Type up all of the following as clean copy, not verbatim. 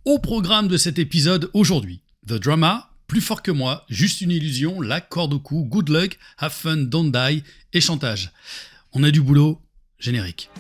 Au programme de cet épisode aujourd'hui, The Drama, Plus fort que moi, Juste une illusion, La corde au cou, Good luck, Have fun, Don't die et Chantage. On a du boulot, générique.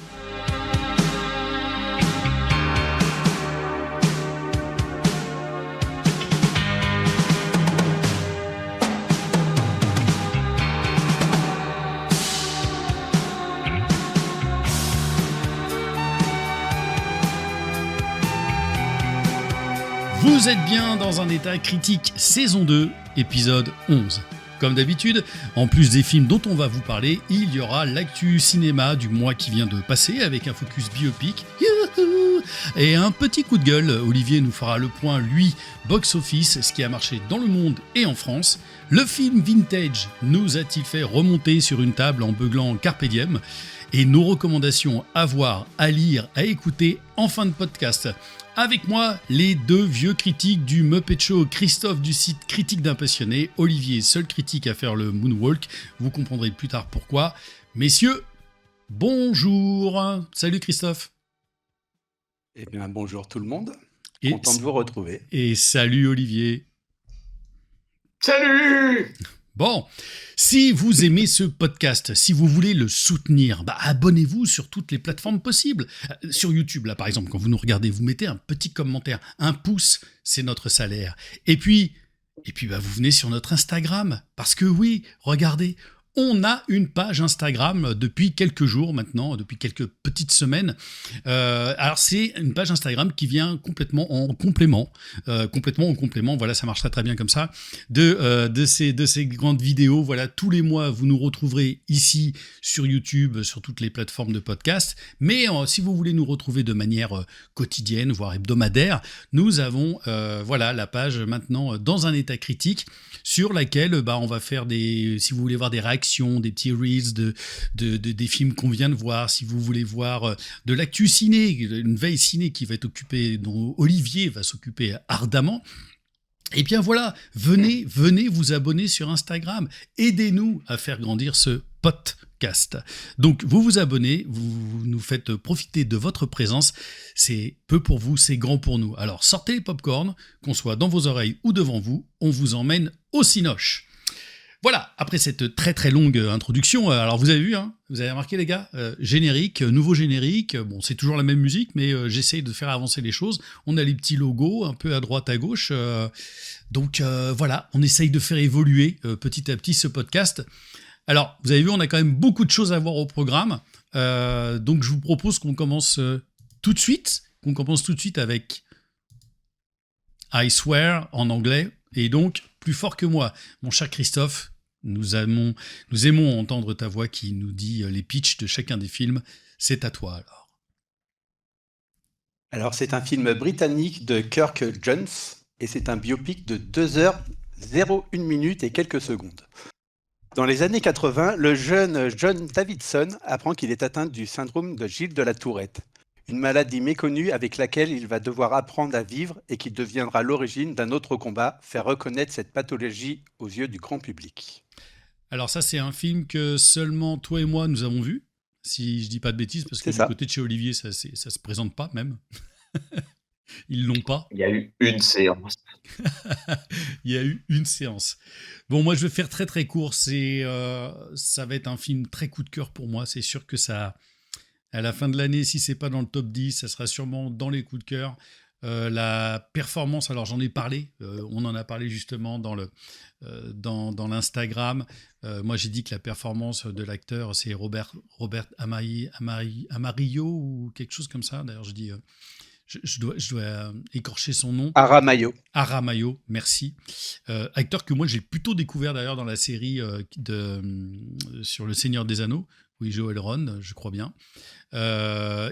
Vous êtes bien dans un état critique, saison 2, épisode 11. Comme d'habitude, en plus des films dont on va vous parler, il y aura l'actu cinéma du mois qui vient de passer avec un focus biopic. Youhou et un petit coup de gueule, Olivier nous fera le point, lui, box-office, ce qui a marché dans le monde et en France. Le film Vintage nous a-t-il fait remonter sur une table en beuglant Carpe Diem ? Et nos recommandations à voir, à lire, à écouter en fin de podcast. Avec moi, les deux vieux critiques du Muppet Show, Christophe du site Critique d'un passionné, Olivier, seul critique à faire le Moonwalk. Vous comprendrez plus tard pourquoi. Messieurs, bonjour. Salut Christophe. Eh bien, bonjour tout le monde. Et Content de vous retrouver. Et salut Olivier. Salut! Bon, si vous aimez ce podcast, si vous voulez le soutenir, abonnez-vous sur toutes les plateformes possibles. Sur YouTube, là par exemple, quand vous nous regardez, vous mettez un petit commentaire, un pouce, c'est notre salaire. Et puis vous venez sur notre Instagram, parce que oui, regardez, on a une page Instagram depuis quelques jours maintenant, depuis quelques petites semaines. Alors c'est une page Instagram qui vient complètement en complément, voilà, ça marcherait très bien comme ça, de ces grandes vidéos. Voilà, tous les mois, vous nous retrouverez ici sur YouTube, sur toutes les plateformes de podcast. Mais si vous voulez nous retrouver de manière quotidienne, voire hebdomadaire, nous avons la page maintenant dans un état critique sur laquelle on va faire si vous voulez voir des réactions, des petits reels des films qu'on vient de voir, si vous voulez voir de l'actu ciné, une veille ciné qui va être occupée, dont Olivier va s'occuper ardemment. Et bien voilà, venez vous abonner sur Instagram, aidez-nous à faire grandir ce podcast. Donc vous vous abonnez, vous nous faites profiter de votre présence, c'est peu pour vous, c'est grand pour nous. Alors sortez les pop-corn, qu'on soit dans vos oreilles ou devant vous, on vous emmène au Cinoche. Voilà, après cette très très longue introduction, alors vous avez vu, vous avez remarqué les gars, générique, nouveau générique, bon c'est toujours la même musique, mais j'essaye de faire avancer les choses. On a les petits logos un peu à droite à gauche, donc voilà, on essaye de faire évoluer petit à petit ce podcast. Alors vous avez vu, on a quand même beaucoup de choses à voir au programme, donc je vous propose qu'on commence tout de suite, avec I Swear en anglais, et donc Plus fort que moi, mon cher Christophe. Nous aimons entendre ta voix qui nous dit les pitchs de chacun des films. C'est à toi alors. Alors c'est un film britannique de Kirk Jones et c'est un biopic de 2h01 et quelques secondes. Dans les années 80, le jeune John Davidson apprend qu'il est atteint du syndrome de Gilles de la Tourette, une maladie méconnue avec laquelle il va devoir apprendre à vivre et qui deviendra l'origine d'un autre combat, faire reconnaître cette pathologie aux yeux du grand public. Alors ça, c'est un film que seulement toi et moi nous avons vu, si je dis pas de bêtises, parce que du côté de chez Olivier, ça se présente pas même. Ils l'ont pas. Il y a eu une séance. Il y a eu une séance. Bon, moi je vais faire très très court. Ça va être un film très coup de cœur pour moi. C'est sûr que ça, à la fin de l'année, si c'est pas dans le top 10, ça sera sûrement dans les coups de cœur. La performance, alors j'en ai parlé, on en a parlé justement dans l'Instagram. Moi j'ai dit que la performance de l'acteur c'est Robert Amarillo ou quelque chose comme ça. D'ailleurs je dis, je dois écorcher son nom. Aramayo, merci. Acteur que moi j'ai plutôt découvert d'ailleurs dans la série sur le Seigneur des Anneaux, où il joue Elrond, je crois bien.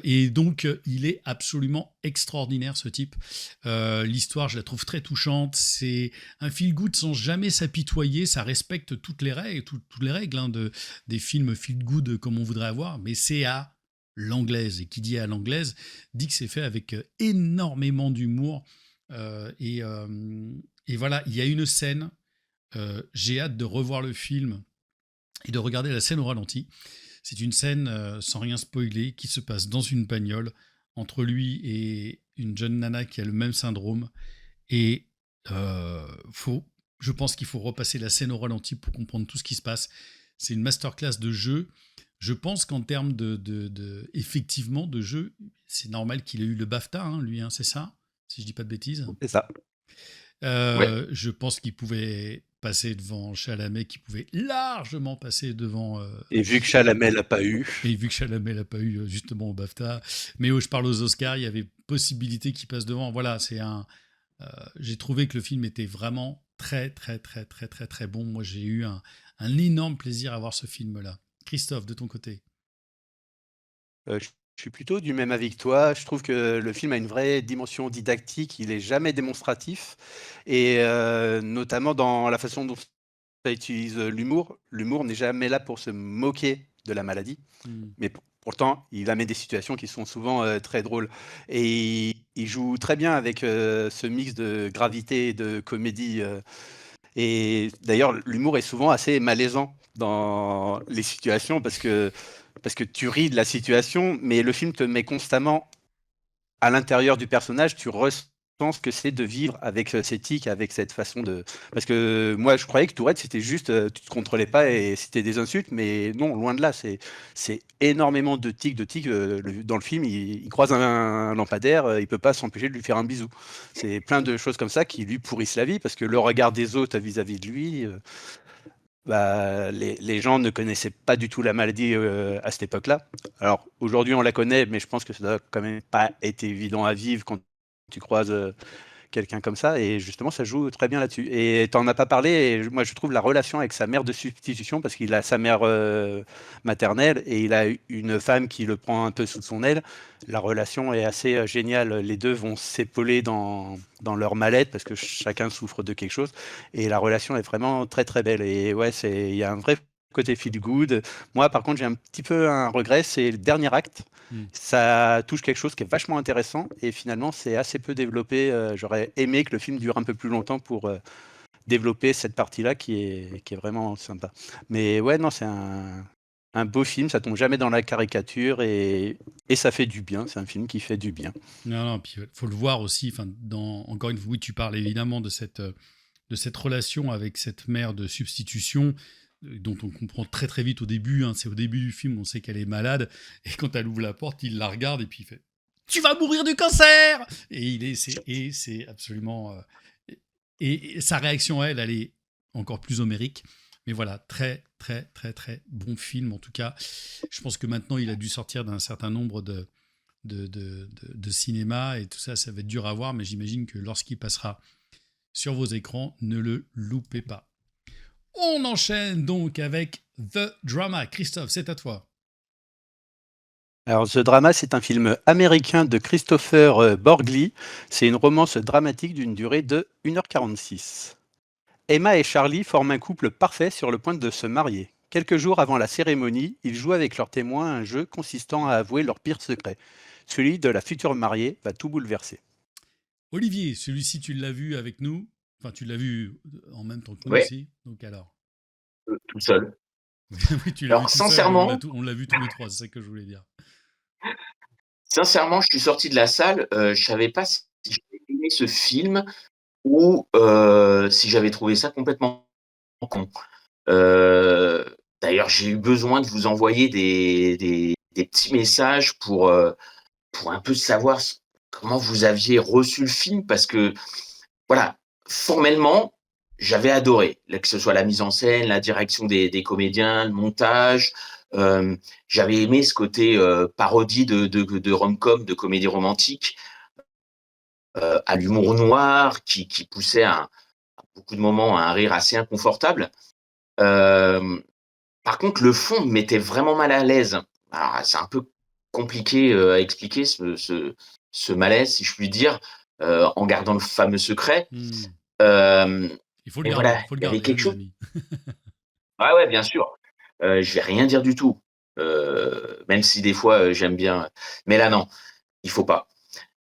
Et donc, il est absolument extraordinaire, ce type. L'histoire, je la trouve très touchante. C'est un feel-good sans jamais s'apitoyer. Ça respecte toutes les règles des films feel-good comme on voudrait avoir, mais c'est à l'anglaise. Et qui dit à l'anglaise, dit que c'est fait avec énormément d'humour. Et voilà, il y a une scène, j'ai hâte de revoir le film et de regarder la scène au ralenti. C'est une scène, sans rien spoiler, qui se passe dans une bagnole entre lui une jeune nana qui a le même syndrome. Et je pense qu'il faut repasser la scène au ralenti pour comprendre tout ce qui se passe. C'est une masterclass de jeu. Je pense qu'en termes effectivement de jeu, c'est normal qu'il ait eu le BAFTA, hein, lui, hein, c'est ça, si je dis pas de bêtises. C'est ça. Ouais. Je pense qu'il pouvait passer devant Chalamet, qui pouvait largement passer devant. Et vu que Chalamet l'a pas eu, Et vu que Chalamet l'a pas eu justement au BAFTA, mais je parle aux Oscars, il y avait possibilité qu'il passe devant. Voilà, j'ai trouvé que le film était vraiment très, très, très, très, très, très bon. Moi, j'ai eu un énorme plaisir à voir ce film-là. Christophe, de ton côté. je suis plutôt du même avis que toi. Je trouve que le film a une vraie dimension didactique. Il est jamais démonstratif. Et notamment dans la façon dont ça utilise l'humour. L'humour n'est jamais là pour se moquer de la maladie. Mais pourtant, il amène des situations qui sont souvent très drôles. Et il joue très bien avec ce mix de gravité et de comédie. Et d'ailleurs, l'humour est souvent assez malaisant dans les situations parce que tu ris de la situation, mais le film te met constamment à l'intérieur du personnage. Tu ressens ce que c'est de vivre avec ces tics, avec cette façon de. Parce que moi, je croyais que Tourette, c'était juste, tu te contrôlais pas et c'était des insultes, mais non, loin de là. C'est énormément de tics, dans le film, il croise un lampadaire, il peut pas s'empêcher de lui faire un bisou. C'est plein de choses comme ça qui lui pourrissent la vie parce que le regard des autres vis-à-vis de lui. Bah, les gens ne connaissaient pas du tout la maladie à cette époque-là. Alors aujourd'hui, on la connaît, mais je pense que ça n'a quand même pas été évident à vivre quand tu croises quelqu'un comme ça. Et justement, ça joue très bien là-dessus. Et tu n'en as pas parlé. Et moi, je trouve la relation avec sa mère de substitution, parce qu'il a sa mère maternelle et il a une femme qui le prend un peu sous son aile. La relation est assez géniale. Les deux vont s'épauler dans leur mallette parce que chacun souffre de quelque chose. Et la relation est vraiment très très belle. Et ouais, il y a un vrai côté feel good. Moi, par contre, j'ai un petit peu un regret, c'est le dernier acte. Ça touche quelque chose qui est vachement intéressant et finalement, c'est assez peu développé. J'aurais aimé que le film dure un peu plus longtemps pour développer cette partie-là qui est vraiment sympa. Mais ouais, non, c'est un beau film, ça tombe jamais dans la caricature et ça fait du bien. C'est un film qui fait du bien. Non, non, puis il faut le voir aussi. Encore une fois, oui, tu parles évidemment de cette relation avec cette mère de substitution dont on comprend très très vite au début. Hein, c'est au début du film, on sait qu'elle est malade et quand elle ouvre la porte, il la regarde et puis il fait "Tu vas mourir du cancer!" Et c'est absolument. Et sa réaction, elle est encore plus homérique. Mais voilà, très, très, très, très bon film. En tout cas, je pense que maintenant, il a dû sortir d'un certain nombre de cinéma et tout ça, ça va être dur à voir, mais j'imagine que lorsqu'il passera sur vos écrans, ne le loupez pas. On enchaîne donc avec The Drama. Christophe, c'est à toi. Alors, The Drama, c'est un film américain de Christopher Borgli. C'est une romance dramatique d'une durée de 1h46. Emma et Charlie forment un couple parfait sur le point de se marier. Quelques jours avant la cérémonie, ils jouent avec leurs témoins un jeu consistant à avouer leur pire secret. Celui de la future mariée va tout bouleverser. Olivier, celui-ci, tu l'as vu avec nous. Enfin, tu l'as vu en même temps que nous Ouais. aussi. Donc alors. Tout seul. Oui, tu l'as Alors, vu tout seul, sincèrement, on l'a vu tous les trois, c'est ça que je voulais dire. je suis sorti de la salle, je savais pas si j'avais aimé ce film ou si j'avais trouvé ça complètement con. D'ailleurs, j'ai eu besoin de vous envoyer des petits messages pour un peu savoir comment vous aviez reçu le film parce que, voilà, formellement, j'avais adoré, que ce soit la mise en scène, la direction des comédiens, le montage. J'avais aimé ce côté parodie de rom-com, de comédie romantique, à l'humour noir qui poussait à beaucoup de moments à un rire assez inconfortable. Par contre, le fond me mettait vraiment mal à l'aise. Alors, c'est un peu compliqué à expliquer ce malaise, si je puis dire, en gardant le fameux secret. Euh, Il faut le mais garder, voilà, il y avait quelque les chose. amis. Ouais, bien sûr. Je vais rien dire du tout, même si des fois j'aime bien. Mais là, non, il faut pas.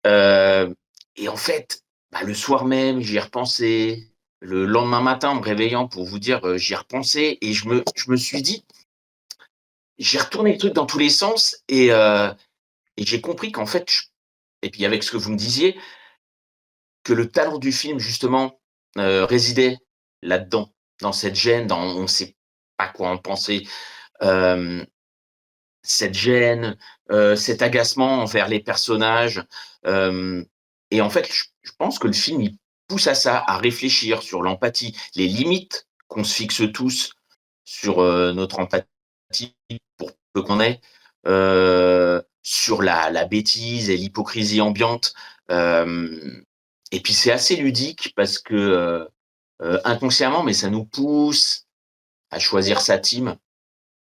Et en fait, bah, le soir même, j'y ai repensé. Le lendemain matin, en me réveillant, pour vous dire, j'y ai repensé et je me suis dit, j'ai retourné le truc dans tous les sens et j'ai compris qu'en fait, et puis avec ce que vous me disiez, que le talent du film justement, résidait là-dedans, dans cette gêne, dans on ne sait pas quoi en penser, hem, cette gêne, cet agacement envers les personnages, hem et en fait, je pense que le film, il pousse à ça, à réfléchir sur l'empathie, les limites qu'on se fixe tous sur, notre empathie pour peu qu'on ait, sur la bêtise et l'hypocrisie ambiante, hem et puis c'est assez ludique parce que, inconsciemment, mais ça nous pousse à choisir sa team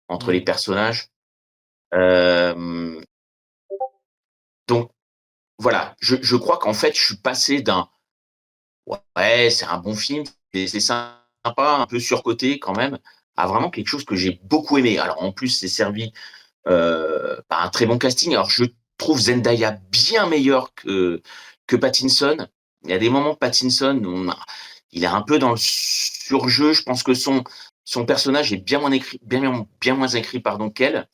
entre les Mm. personnages. Hem, donc voilà, je crois qu'en fait, je suis passé d'un: «Ouais, c'est un bon film, c'est sympa, un peu surcoté quand même», à vraiment quelque chose que j'ai beaucoup aimé. Alors en plus, c'est servi, par un très bon casting. Alors je trouve Zendaya bien meilleure que Pattinson. Il y a des moments Pattinson, il est un peu dans le surjeu. Je pense que son personnage est bien moins écrit pardon, qu'elle.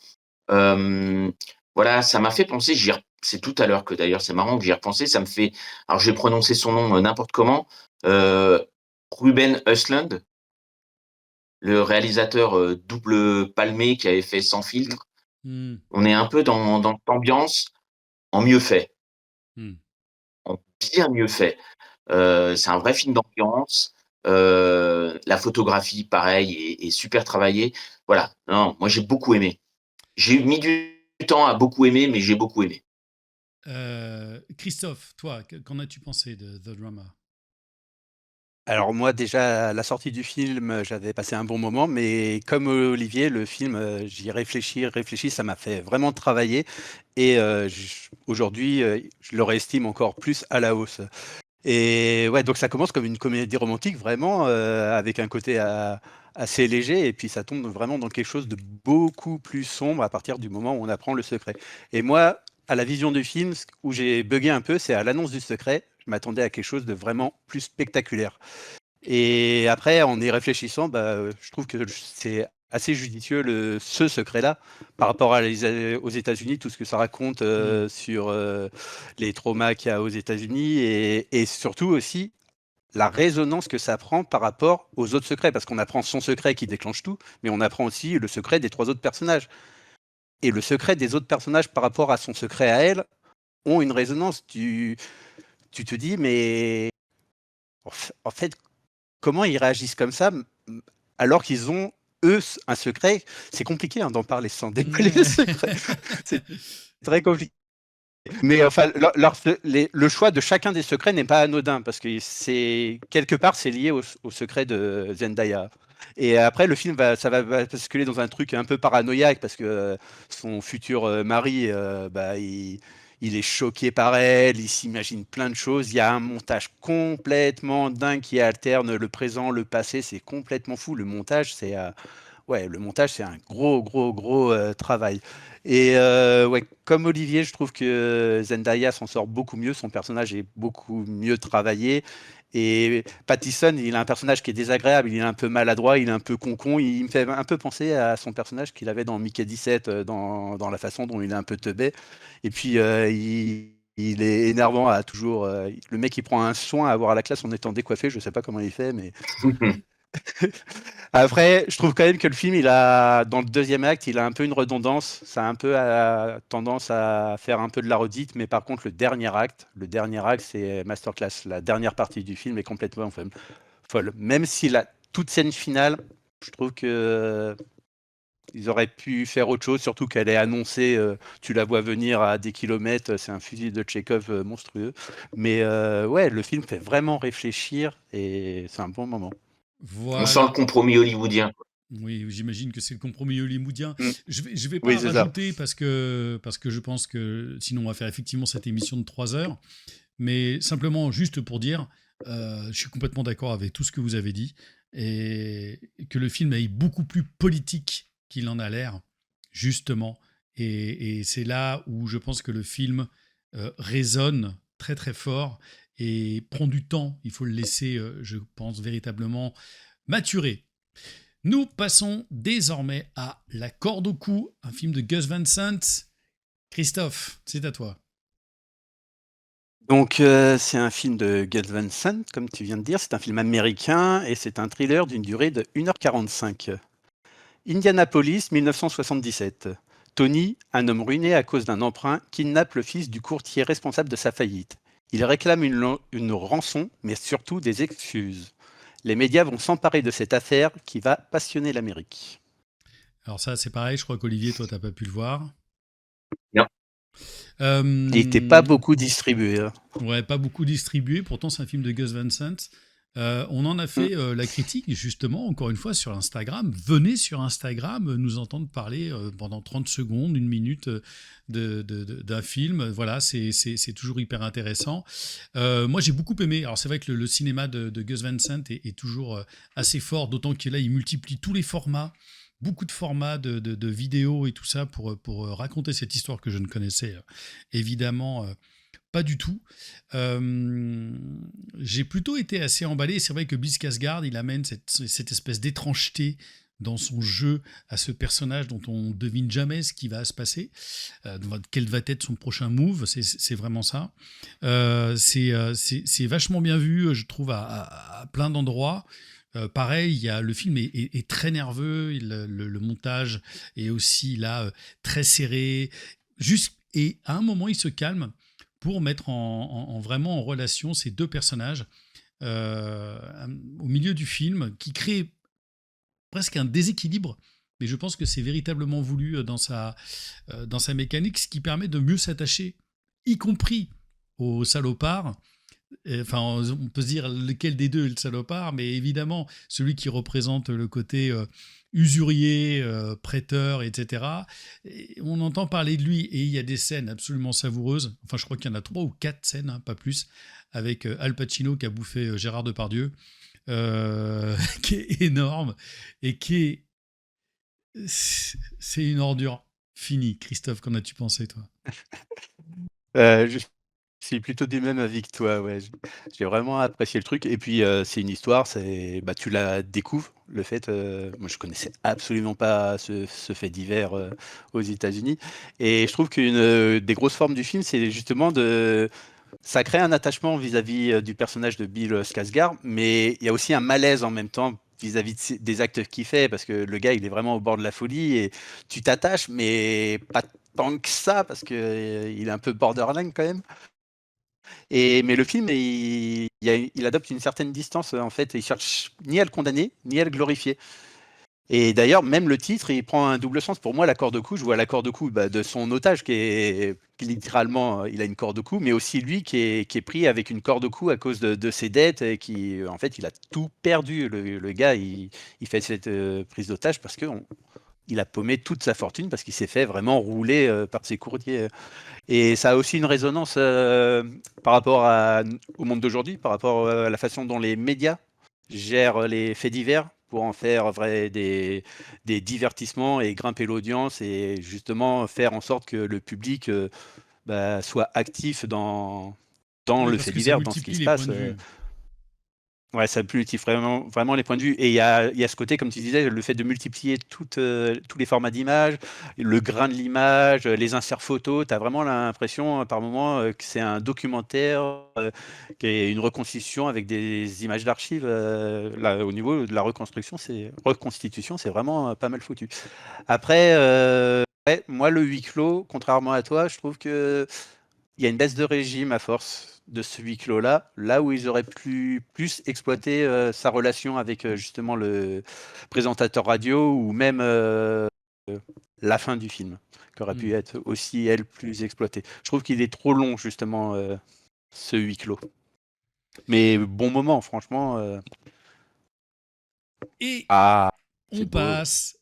Hem, voilà, ça m'a fait penser, c'est tout à l'heure que d'ailleurs c'est marrant que j'y ai repensé, ça me fait alors je vais prononcer son nom, n'importe comment, heu, Ruben Östlund, le réalisateur, double palmé qui avait fait Sans filtre. Mm. On est un peu dans cette ambiance en mieux fait, Mm. en bien mieux fait. C'est un vrai film d'ambiance, la photographie pareil est super travaillée. Voilà, non, moi j'ai beaucoup aimé. J'ai mis du temps à beaucoup aimer, mais j'ai beaucoup aimé. Christophe, toi, qu'en as-tu pensé de The Drama? Alors moi déjà à la sortie du film, j'avais passé un bon moment, mais comme Olivier, le film, j'y réfléchi, ça m'a fait vraiment travailler et aujourd'hui, je le réestime encore plus à la hausse. Et ouais, donc ça commence comme une comédie romantique vraiment, avec un côté assez léger et puis ça tombe vraiment dans quelque chose de beaucoup plus sombre à partir du moment où on apprend le secret. Et moi, à la vision du film, où j'ai buggé un peu, c'est à l'annonce du secret. Je m'attendais à quelque chose de vraiment plus spectaculaire. Et après, en y réfléchissant, bah, je trouve que c'est assez judicieux ce secret-là par rapport aux États-Unis, tout ce que ça raconte Mm. sur les traumas qu'il y a aux États-Unis et surtout aussi la résonance que ça prend par rapport aux autres secrets, parce qu'on apprend son secret qui déclenche tout, mais on apprend aussi le secret des trois autres personnages. Et le secret des autres personnages par rapport à son secret à elle ont une résonance. Tu te dis, mais en fait, comment ils réagissent comme ça alors qu'ils ont, eux, un secret? C'est compliqué hein, d'en parler sans dévoiler le secret. C'est très compliqué. Mais enfin, le choix de chacun des secrets n'est pas anodin parce que c'est quelque part c'est lié au secret de Zendaya. Et après, le film va basculer dans un truc un peu paranoïaque parce que son futur mari, bah, il est choqué par elle, il s'imagine plein de choses. Il y a un montage complètement dingue qui alterne le présent, le passé. C'est complètement fou. Le montage, c'est un gros travail. Et ouais, comme Olivier, je trouve que Zendaya s'en sort beaucoup mieux. Son personnage est beaucoup mieux travaillé. Et Pattison, il a un personnage qui est désagréable. Il est un peu maladroit, il est un peu concon. Il me fait un peu penser à son personnage qu'il avait dans Mickey 17, dans la façon dont il est un peu teubé. Et puis, il est énervant à toujours. Le mec, il prend un soin à avoir à la classe en étant décoiffé. Je sais pas comment il fait, mais après, je trouve quand même que le film, dans le deuxième acte, il a un peu une redondance. Ça a un peu tendance à faire un peu de la redite, mais par contre, le dernier acte, c'est masterclass. La dernière partie du film est complètement folle. Même si la toute scène finale, je trouve que ils auraient pu faire autre chose, surtout qu'elle est annoncée, tu la vois venir à des kilomètres, c'est un fusil de Tchekhov monstrueux. Mais ouais, le film fait vraiment réfléchir et c'est un bon moment. On sent le Voilà. compromis hollywoodien. Oui, j'imagine que c'est le compromis hollywoodien. Mm. Je vais Oui, pas c'est ça. rajouter parce que je pense que sinon on va faire effectivement cette émission de 3 heures. Mais simplement, juste pour dire, je suis complètement d'accord avec tout ce que vous avez dit et que le film est beaucoup plus politique qu'il en a l'air, justement. Et c'est là où je pense que le film résonne très très fort et prend du temps. Il faut le laisser, je pense, véritablement maturer. Nous passons désormais à La corde au cou, un film de Gus Van Sant. Christophe, c'est à toi. Donc, c'est un film de Gus Van Sant, comme tu viens de dire. C'est un film américain et c'est un thriller d'une durée de 1h45. Indianapolis, 1977. Tony, un homme ruiné à cause d'un emprunt, kidnappe le fils du courtier responsable de sa faillite. Il réclame une rançon, mais surtout des excuses. Les médias vont s'emparer de cette affaire qui va passionner l'Amérique. Alors ça, c'est pareil, je crois qu'Olivier, toi, t'as pas pu le voir. Non. Il n'était pas Euh, beaucoup distribué, hein. ouais, pas beaucoup distribué, pourtant c'est un film de Gus Van Sant. On en a Mm. fait la critique, justement, encore une fois, sur Instagram. Venez sur Instagram nous entendre parler pendant 30 secondes, une minute d'un film. Voilà, c'est toujours hyper intéressant. Moi, j'ai beaucoup aimé. Alors, c'est vrai que le cinéma de Gus Van Sant est toujours assez fort, d'autant que là, il multiplie tous les formats, beaucoup de formats de vidéos et tout ça pour raconter cette histoire que je ne connaissais évidemment pas du tout. Euh, j'ai plutôt été assez emballé. C'est vrai que Bill Skarsgård, il amène cette espèce d'étrangeté dans son jeu à ce personnage dont on devine jamais ce qui va se passer, quel va être son prochain move, c'est vraiment ça. C'est vachement bien vu, je trouve, à plein d'endroits. Pareil, le film est très nerveux, le montage est aussi là très serré. Et à un moment, il se calme pour mettre vraiment en relation ces deux personnages euh, au milieu du film, qui crée presque un déséquilibre. Mais je pense que c'est véritablement voulu dans sa mécanique, ce qui permet de mieux s'attacher, y compris au salopard. Enfin, on peut se dire lequel des deux est le salopard, mais évidemment, celui qui représente le côté usurier, prêteur, etc. Et on entend parler de lui, et il y a des scènes absolument savoureuses. Enfin, je crois qu'il y en a 3 ou 4 scènes, hein, pas plus, avec Al Pacino qui a bouffé Gérard Depardieu, qui est énorme, et c'est une ordure finie. Christophe, qu'en as-tu pensé, toi? Je suis plutôt du même avis que toi, ouais. J'ai vraiment apprécié le truc et puis, c'est une histoire, tu la découvres, le fait, moi je connaissais absolument pas ce fait divers, aux États-Unis et je trouve qu'une, des grosses formes du film, c'est justement ça crée un attachement vis-à-vis, du personnage de Bill, Skarsgård, mais il y a aussi un malaise en même temps vis-à-vis des actes qu'il fait parce que le gars, il est vraiment au bord de la folie et tu t'attaches, mais pas tant que ça parce que, il est un peu borderline quand même. Mais le film, il adopte une certaine distance, en fait. Il cherche ni à le condamner, ni à le glorifier. Et d'ailleurs, même le titre, il prend un double sens. Pour moi, la corde au cou, je vois la corde au cou de son otage, qui littéralement, il a une corde au cou, mais aussi lui qui est pris avec une corde au cou à cause de ses dettes et qui, en fait, il a tout perdu. Le gars, il fait cette prise d'otage parce qu'il a paumé toute sa fortune parce qu'il s'est fait vraiment rouler par ses courtiers. Et ça a aussi une résonance par rapport au monde d'aujourd'hui, par rapport à la façon dont les médias gèrent les faits divers pour en faire des divertissements et grimper l'audience et justement faire en sorte que le public soit actif dans Oui, le parce fait que ça divers, dans ce qui multiplie se les points passe. de vue. Ouais, ça multiplie vraiment, vraiment les points de vue. Et il y a ce côté, comme tu disais, le fait de multiplier tous les formats d'images, le grain de l'image, les inserts photos. Tu as vraiment l'impression, par moment, que c'est un documentaire, qui est une reconstitution avec des images d'archives. Là, au niveau de la reconstitution, c'est vraiment pas mal foutu. Après, ouais, moi, le huis clos, contrairement à toi, je trouve que il y a une baisse de régime à force de ce huis clos-là, là où ils auraient pu plus exploiter sa relation avec justement le présentateur radio ou même la fin du film, qui aurait pu Hmm. être aussi, elle, plus exploitée. Je trouve qu'il est trop long, justement, ce huis clos. Mais bon moment, franchement. Et Ah, c'est on beau. passe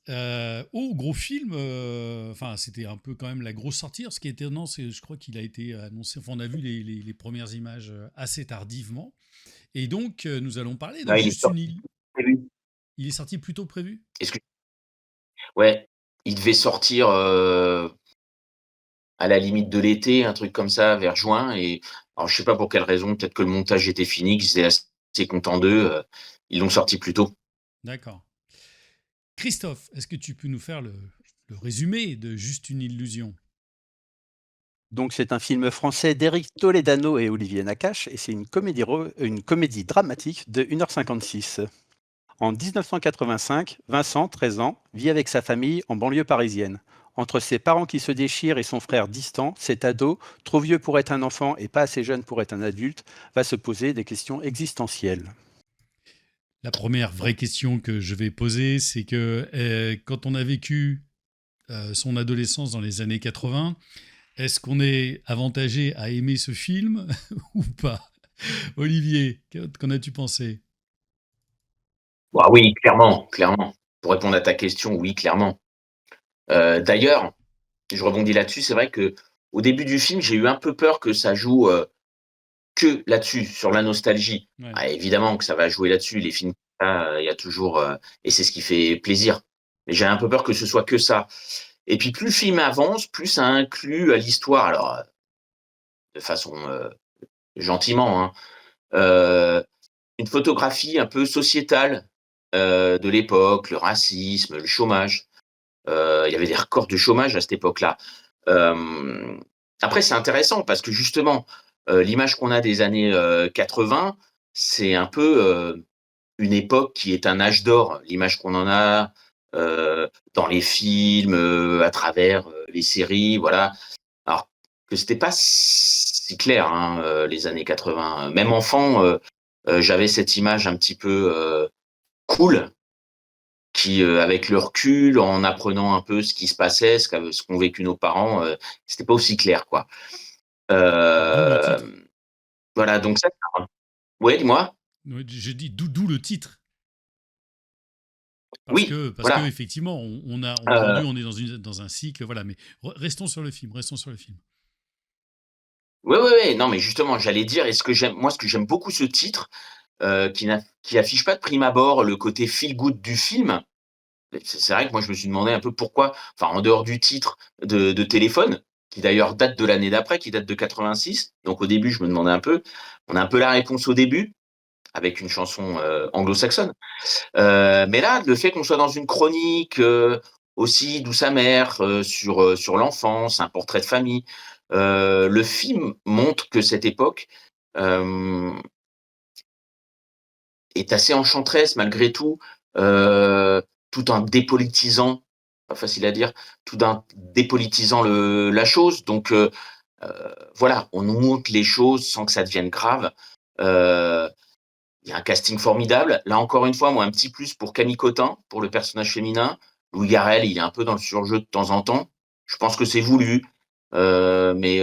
au gros film. Enfin, c'était un peu quand même la grosse sortie. Ce qui est étonnant, c'est je crois qu'il a été annoncé. Enfin, on a vu les premières images assez tardivement. Et donc, nous allons parler de Non, il est Juste une sorti île. prévu. Il est sorti plus tôt prévu. Est-ce que ouais, il devait sortir, à la limite de l'été, un truc comme ça, vers juin et alors je sais pas pour quelle raison, peut-être que le montage était fini, qu'ils étaient assez contents d'eux, ils l'ont sorti plus tôt. D'accord. Christophe, est-ce que tu peux nous faire le résumé de Juste une illusion? Donc c'est un film français d'Éric Toledano et Olivier Nakache et c'est une comédie dramatique de 1h56. En 1985, Vincent, 13 ans, vit avec sa famille en banlieue parisienne. Entre ses parents qui se déchirent et son frère distant, cet ado, trop vieux pour être un enfant et pas assez jeune pour être un adulte, va se poser des questions existentielles. La première vraie question que je vais poser, c'est que quand on a vécu son adolescence dans les années 80, est-ce qu'on est avantagé à aimer ce film ou pas? Olivier, qu'en as-tu pensé? Bah oui, clairement, clairement. Pour répondre à ta question, oui, clairement. D'ailleurs, je rebondis là-dessus, c'est vrai que au début du film, j'ai eu un peu peur que ça joue que là-dessus, sur la nostalgie. Ouais. Ah, évidemment que ça va jouer là-dessus. Les films, il y a toujours, et c'est ce qui fait plaisir. Mais j'ai un peu peur que ce soit que ça. Et puis plus le film avance, plus ça inclut l'histoire. Alors, de façon gentiment, hein, euh, une photographie un peu sociétale de l'époque, le racisme, le chômage. Il y avait des records de chômage à cette époque-là. Euh, Après, c'est intéressant parce que justement, l'image qu'on a des années 80, c'est un peu une époque qui est un âge d'or. L'image qu'on en a dans les films, à travers les séries, voilà. Alors que c'était pas si clair, hein, les années 80. Même enfant, j'avais cette image un petit peu cool qui, avec le recul, en apprenant un peu ce qui se passait, ce qu'ont vécu nos parents, c'était pas aussi clair, quoi. D'où le titre. Euh, voilà, donc ça. Ouais, dis-moi. Ouais, je dis d'où le titre. Oui, Parce que voilà. effectivement, on a Euh, aujourd'hui on est dans un cycle, voilà. Mais restons sur le film, restons sur le film. ouais, ouais, ouais. Non, mais justement, j'allais dire, ce que j'aime beaucoup ce titre, qui affiche pas de prime abord le côté feel good du film. C'est vrai que moi, je me suis demandé un peu pourquoi, enfin, en dehors du titre de téléphone, qui d'ailleurs date de l'année d'après, qui date de 86. Donc au début, je me demandais un peu. On a un peu la réponse au début, avec une chanson anglo-saxonne. Mais là, le fait qu'on soit dans une chronique aussi douce amère sur l'enfance, un portrait de famille, le film montre que cette époque euh, est assez enchanteresse malgré tout, tout en dépolitisant, pas facile à dire, tout en dépolitisant la chose. Donc voilà, on nous montre les choses sans que ça devienne grave. Euh, Il y a un casting formidable. Là, encore une fois, moi, un petit plus pour Camille Cotin, pour le personnage féminin. Louis Garrel, il est un peu dans le surjeu de temps en temps. Je pense que c'est voulu, mais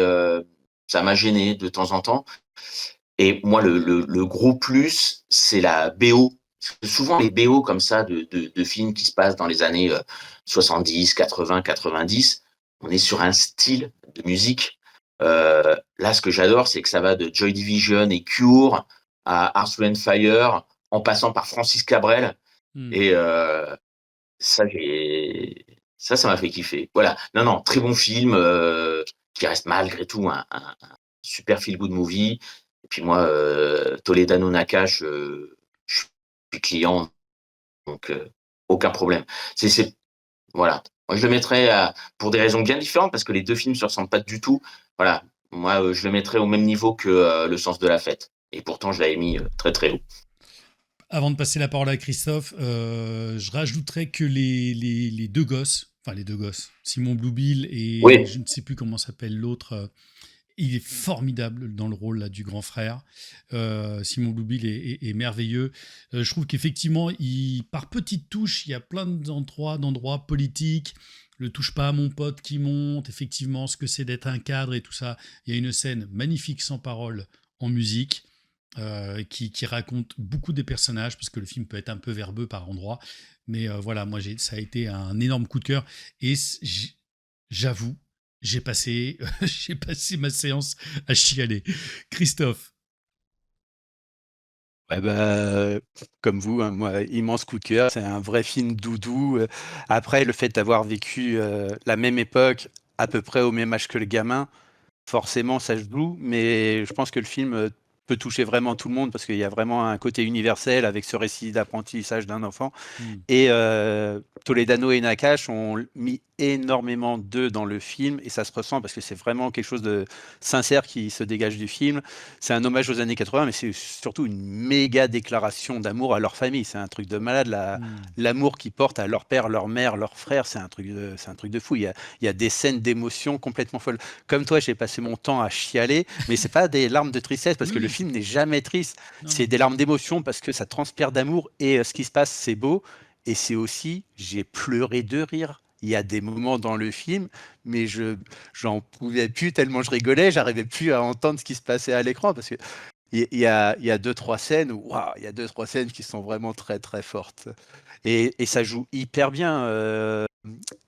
ça m'a gêné de temps en temps. Et moi, le gros plus, c'est la BO. Parce que souvent, les BO comme ça de films qui se passent dans les années 70, 80, 90, on est sur un style de musique. Là, ce que j'adore, c'est que ça va de Joy Division et Cure à Earth, Wind Fire, en passant par Francis Cabrel. Hmm. Et ça, ça m'a fait kiffer. Voilà. Non, non, très bon film qui reste malgré tout un super feel-good movie. Et puis moi, Toledano Nakash, je suis client, donc aucun problème. Voilà. Moi, je le mettrais pour des raisons bien différentes, parce que les deux films se ressemblent pas du tout. Voilà. Moi, je le mettrais au même niveau que Le Sens de la Fête. Et pourtant, je l'avais mis très très haut. Avant de passer la parole à Christophe, je rajouterais que les deux gosses, enfin les deux gosses, Simon Bluebill et Oui. je ne sais plus comment s'appelle l'autre, il est formidable dans le rôle là, du grand frère. Simon Bluebill est merveilleux. Je trouve qu'effectivement, par petites touches, il y a plein d'endroits politiques. Le touche pas à mon pote qui monte, effectivement, ce que c'est d'être un cadre et tout ça. Il y a une scène magnifique sans parole en musique. Qui raconte beaucoup des personnages, parce que le film peut être un peu verbeux par endroits. Mais voilà, moi, ça a été un énorme coup de cœur. Et j'avoue, j'ai passé ma séance à chialer. Christophe. Ouais, bah, comme vous, hein, moi, immense coup de cœur. C'est un vrai film doudou. Après, le fait d'avoir vécu la même époque, à peu près au même âge que le gamin, forcément, ça se joue. Mais je pense que le film peut toucher vraiment tout le monde parce qu'il y a vraiment un côté universel avec ce récit d'apprentissage d'un enfant. Et Toledano et Nakache ont mis énormément d'eux dans le film et ça se ressent parce que c'est vraiment quelque chose de sincère qui se dégage du film. C'est un hommage aux années 80, mais c'est surtout une méga déclaration d'amour à leur famille. C'est un truc de malade. L'amour qu'ils portent à leur père, leur mère, leur frère, c'est un truc de fou. Il y a des scènes d'émotion complètement folles. Comme toi, j'ai passé mon temps à chialer, mais c'est pas des larmes de tristesse parce que le film n'est jamais triste. C'est des larmes d'émotion parce que ça transpire d'amour et ce qui se passe, c'est beau. Et c'est aussi, j'ai pleuré de rire. Il y a des moments dans le film, mais j'en pouvais plus tellement je rigolais, j'arrivais plus à entendre ce qui se passait à l'écran parce que il y a deux, trois scènes il y a deux, trois scènes qui sont vraiment très, très fortes. Et ça joue hyper bien.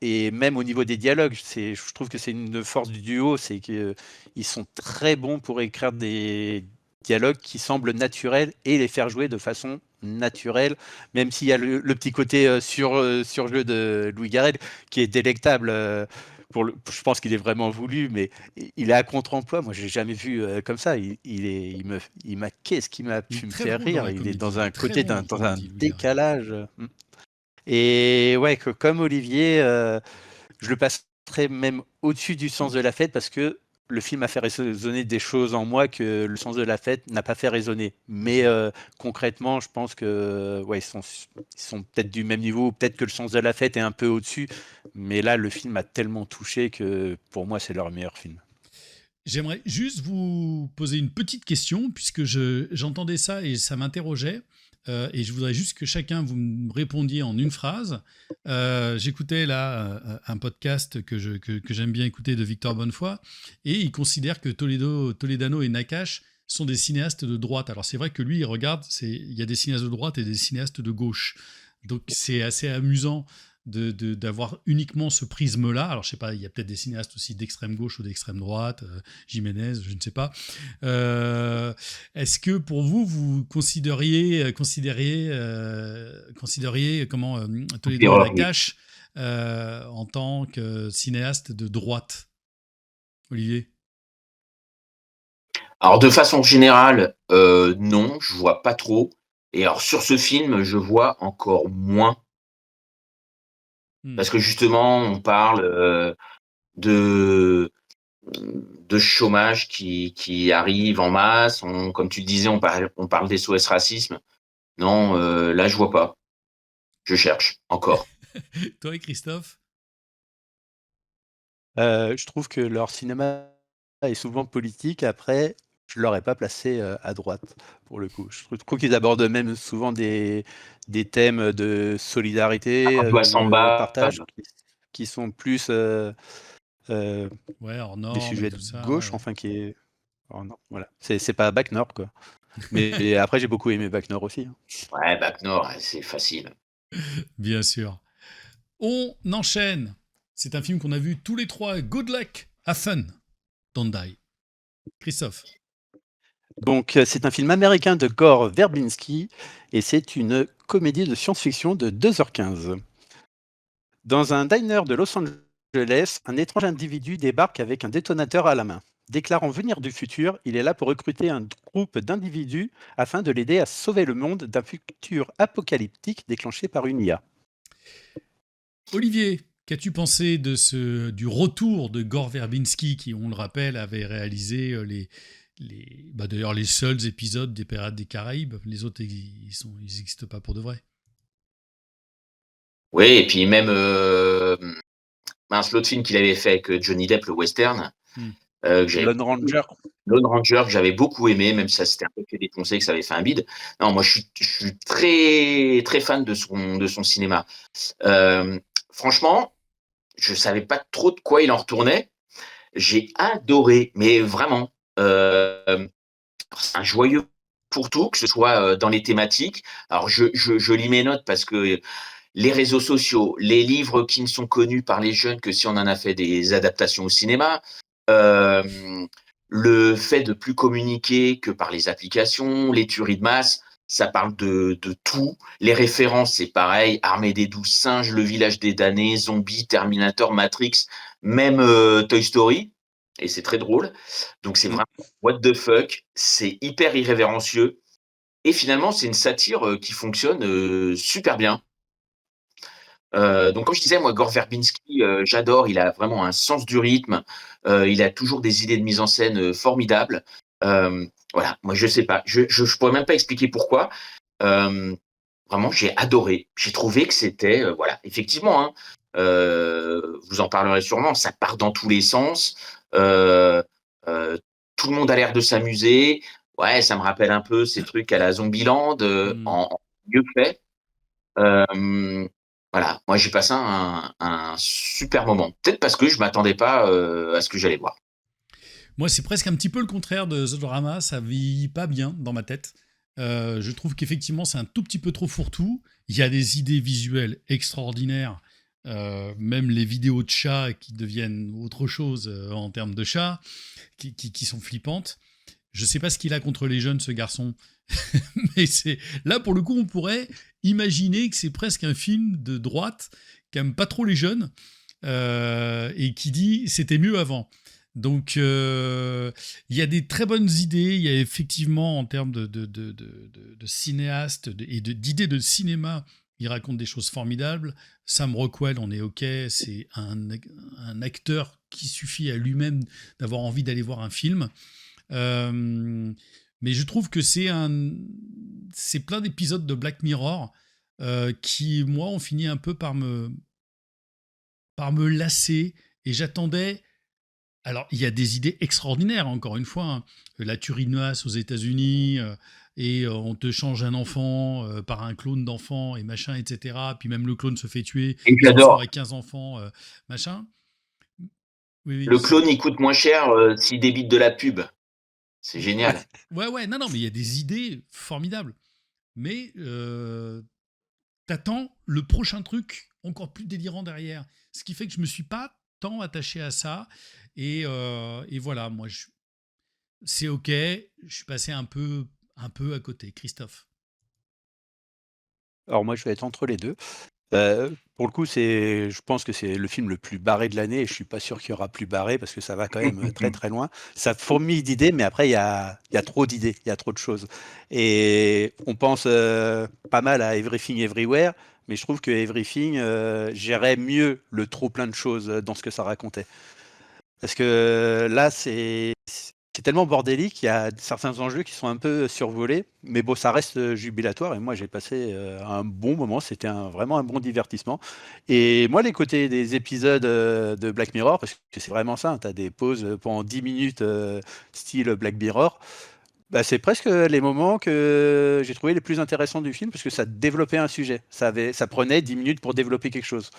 Et même au niveau des dialogues, je trouve que c'est une force du duo, c'est qu'ils sont très bons pour écrire des dialogues qui semblent naturels et les faire jouer de façon naturelle, même s'il y a le petit côté surjeu de Louis Garrel qui est délectable. Je pense qu'il est vraiment voulu, mais il est à contre-emploi. Moi, j'ai jamais vu comme ça. Qu'est-ce qui m'a pu me faire rire. Il est dans un côté, dans un décalage. Et ouais, comme Olivier, je le passerais même au-dessus du sens de la fête parce que le film a fait résonner des choses en moi que le sens de la fête n'a pas fait résonner. Mais concrètement, je pense que ouais, ils sont peut-être du même niveau, peut-être que le sens de la fête est un peu au-dessus. Mais là, le film m'a tellement touché que pour moi, c'est leur meilleur film. J'aimerais juste vous poser une petite question, puisque j'entendais ça et ça m'interrogeait. Et je voudrais juste que chacun vous me répondiez en une phrase. J'écoutais là un podcast que j'aime bien écouter de Victor Bonnefoy, et il considère que Toledano et Nakache sont des cinéastes de droite. Alors c'est vrai que lui, il regarde, il y a des cinéastes de droite et des cinéastes de gauche. Donc c'est assez amusant d'avoir uniquement ce prisme-là. Alors, je sais pas, il y a peut-être des cinéastes aussi d'extrême gauche ou d'extrême droite, Jiménez, je ne sais pas. Est-ce que pour vous, vous considériez comment Toledo et Nakache en tant que cinéaste de droite, Olivier? Alors, de façon générale, non, je vois pas trop. Et alors, sur ce film, je vois encore moins. Parce que justement, on parle de chômage qui arrive en masse. Comme tu disais, on parle des SOS racisme. Non, là, je vois pas. Je cherche encore. Toi et Christophe? Je trouve que leur cinéma est souvent politique. Après, je ne l'aurais pas placé à droite, pour le coup. Je trouve qu'ils abordent même souvent des thèmes de solidarité, de partage, qui sont plus hors des normes sujets et tout de ça. gauche, enfin qui est... Oh non, voilà. C'est pas Bac Nord, quoi. Mais après, j'ai beaucoup aimé Bac Nord aussi. Ouais, Bac Nord, c'est facile. Bien sûr. On enchaîne. C'est un film qu'on a vu tous les trois. Good luck, have fun, don't die. Christophe. Donc, c'est un film américain de Gore Verbinski et c'est une comédie de science-fiction de 2h15. Dans un diner de Los Angeles, un étrange individu débarque avec un détonateur à la main. Déclarant venir du futur, il est là pour recruter un groupe d'individus afin de l'aider à sauver le monde d'un futur apocalyptique déclenché par une IA. Olivier, qu'as-tu pensé du retour de Gore Verbinski, qui, on le rappelle, avait réalisé d'ailleurs les seuls épisodes des Pirates des Caraïbes? Les autres, ils n'existent pas pour de vrai. Oui, et puis même l'autre film qu'il avait fait avec Johnny Depp, le western, Lone Ranger. Lone Ranger, que j'avais beaucoup aimé, même si ça s'était un peu fait défoncer, que ça avait fait un bide. Non, moi, je suis très, très fan de son cinéma. Franchement, je savais pas trop de quoi il en retournait. J'ai adoré, mais vraiment. C'est un joyeux pour tout, que ce soit dans les thématiques. Alors, je lis mes notes parce que les réseaux sociaux, les livres qui ne sont connus par les jeunes que si on en a fait des adaptations au cinéma, le fait de plus communiquer que par les applications, les tueries de masse, ça parle de tout. Les références, c'est pareil, Armée des 12 singes, Le village des damnés, Zombies, Terminator, Matrix, même Toy Story. et c'est très drôle. Donc c'est Mm. vraiment what the fuck, c'est hyper irrévérencieux et finalement c'est une satire, qui fonctionne, super bien. Donc comme je disais, moi, Gore Verbinski, j'adore. Il a vraiment un sens du rythme. Il a toujours des idées de mise en scène, formidables. Voilà, moi, je sais pas. Je pourrais même pas expliquer pourquoi. Hem, Vraiment, j'ai adoré. J'ai trouvé que c'était, voilà, effectivement, hein, vous en parlerez sûrement, ça part dans tous les sens. Heu heu, Tout le monde a l'air de s'amuser. Ouais, ça me rappelle un peu ces trucs à la Zombieland, Hmm. en mieux fait. Hem, voilà, moi j'ai passé un super moment. Peut-être parce que je m'attendais pas, à ce que j'allais voir. Moi, c'est presque un petit peu le contraire de The Drama. Ça vieillit pas bien dans ma tête. Je trouve qu'effectivement, c'est un tout petit peu trop fourre-tout. Il y a des idées visuelles extraordinaires. Même les vidéos de chats qui deviennent autre chose en termes de chats, qui sont flippantes. Je sais pas ce qu'il a contre les jeunes, ce garçon. Mais c'est là, pour le coup, on pourrait imaginer que c'est presque un film de droite qui aime pas trop les jeunes et qui dit c'était mieux avant. Donc, il y a des très bonnes idées. Il y a effectivement, en termes de cinéastes et d'idées de cinéma, il raconte des choses formidables. Sam Rockwell, on est OK. C'est un acteur qui suffit à lui-même d'avoir envie d'aller voir un film. Euh, mais je trouve que c'est plein d'épisodes de Black Mirror qui, moi, ont fini un peu par me lasser. Et j'attendais. Alors, il y a des idées extraordinaires, encore une fois, hein. La turinoise aux États-Unis, et on te change un enfant par un clone d'enfant et machin, etc. Puis même le clone se fait tuer, Et il se retrouve j'adore. avec 15 enfants, machin. Oui, oui. Le clone, il coûte moins cher, s'il débite de la pub. C'est Ouais. génial. Ouais, ouais, non, non, mais il y a des idées formidables. Mais t'attends le prochain truc encore plus délirant derrière. Ce qui fait que je me suis pas tant attaché à ça. Et voilà, moi, c'est ok. Je suis passé un peu à côté. Christophe. Alors moi, je vais être entre les deux. Pour le coup, je pense que c'est le film le plus barré de l'année et je suis pas sûr qu'il y aura plus barré parce que ça va quand même très très loin. Ça fourmille d'idées, mais après il y a trop d'idées, il y a trop de choses. Et on pense pas mal à Everything Everywhere, mais je trouve que Everything gérait mieux le trop plein de choses dans ce que ça racontait. Parce que là, c'est tellement bordélique, il y a certains enjeux qui sont un peu survolés, mais bon, ça reste jubilatoire. Et moi, j'ai passé un bon moment, c'était vraiment un bon divertissement. Et moi, les côtés des épisodes de Black Mirror, parce que c'est vraiment ça, tu as des pauses pendant 10 minutes, style Black Mirror, bah, c'est presque les moments que j'ai trouvé les plus intéressants du film, parce que ça développait un sujet. Ça prenait 10 minutes pour développer quelque chose.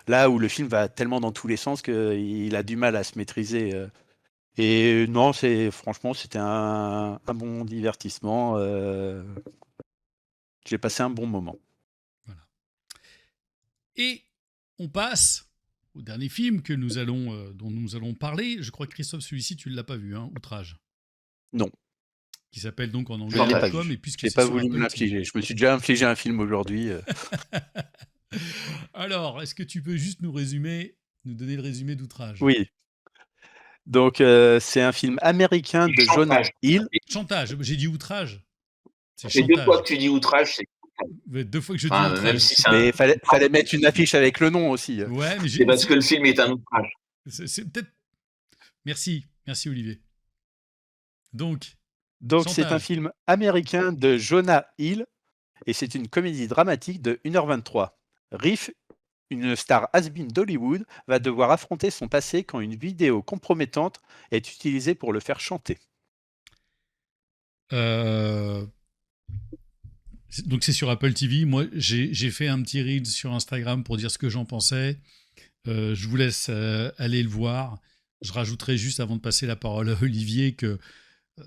Là où le film va tellement dans tous les sens qu'il a du mal à se maîtriser. Et non, franchement, c'était un bon divertissement. J'ai passé un bon moment. Voilà. Et on passe au dernier film dont nous allons parler. Je crois que Christophe, celui-ci, tu ne l'as pas vu, hein, Outrage. Non, Qui s'appelle donc en je ne anglais l'ai pas Outcome, vu. et puisque J'ai c'est pas sur voulu me Apple TV. l'infliger. Je me suis déjà infligé un film aujourd'hui. Alors, est-ce que tu peux juste nous donner le résumé d'Outrage? Oui. Donc, c'est un film américain Et de Jonah chantage. Hill. Chantage, j'ai dit outrage. C'est Ça fait 2 fois chantage. que tu dis outrage, c'est Deux fois que je dis enfin, même outrage. si Mais fallait mettre une affiche avec le nom aussi. Ouais, mais c'est parce que le film est un outrage. c'est peut-être. Merci, merci Olivier. Donc, Donc, c'est un chantage. film américain de Jonah Hill et c'est une comédie dramatique de 1h23. Riff, une star has-been d'Hollywood, va devoir affronter son passé quand une vidéo compromettante est utilisée pour le faire chanter. Euh, donc c'est sur Apple TV. Moi, j'ai fait un petit reel sur Instagram pour dire ce que j'en pensais. Je vous laisse aller le voir. Je rajouterai juste avant de passer la parole à Olivier que euh,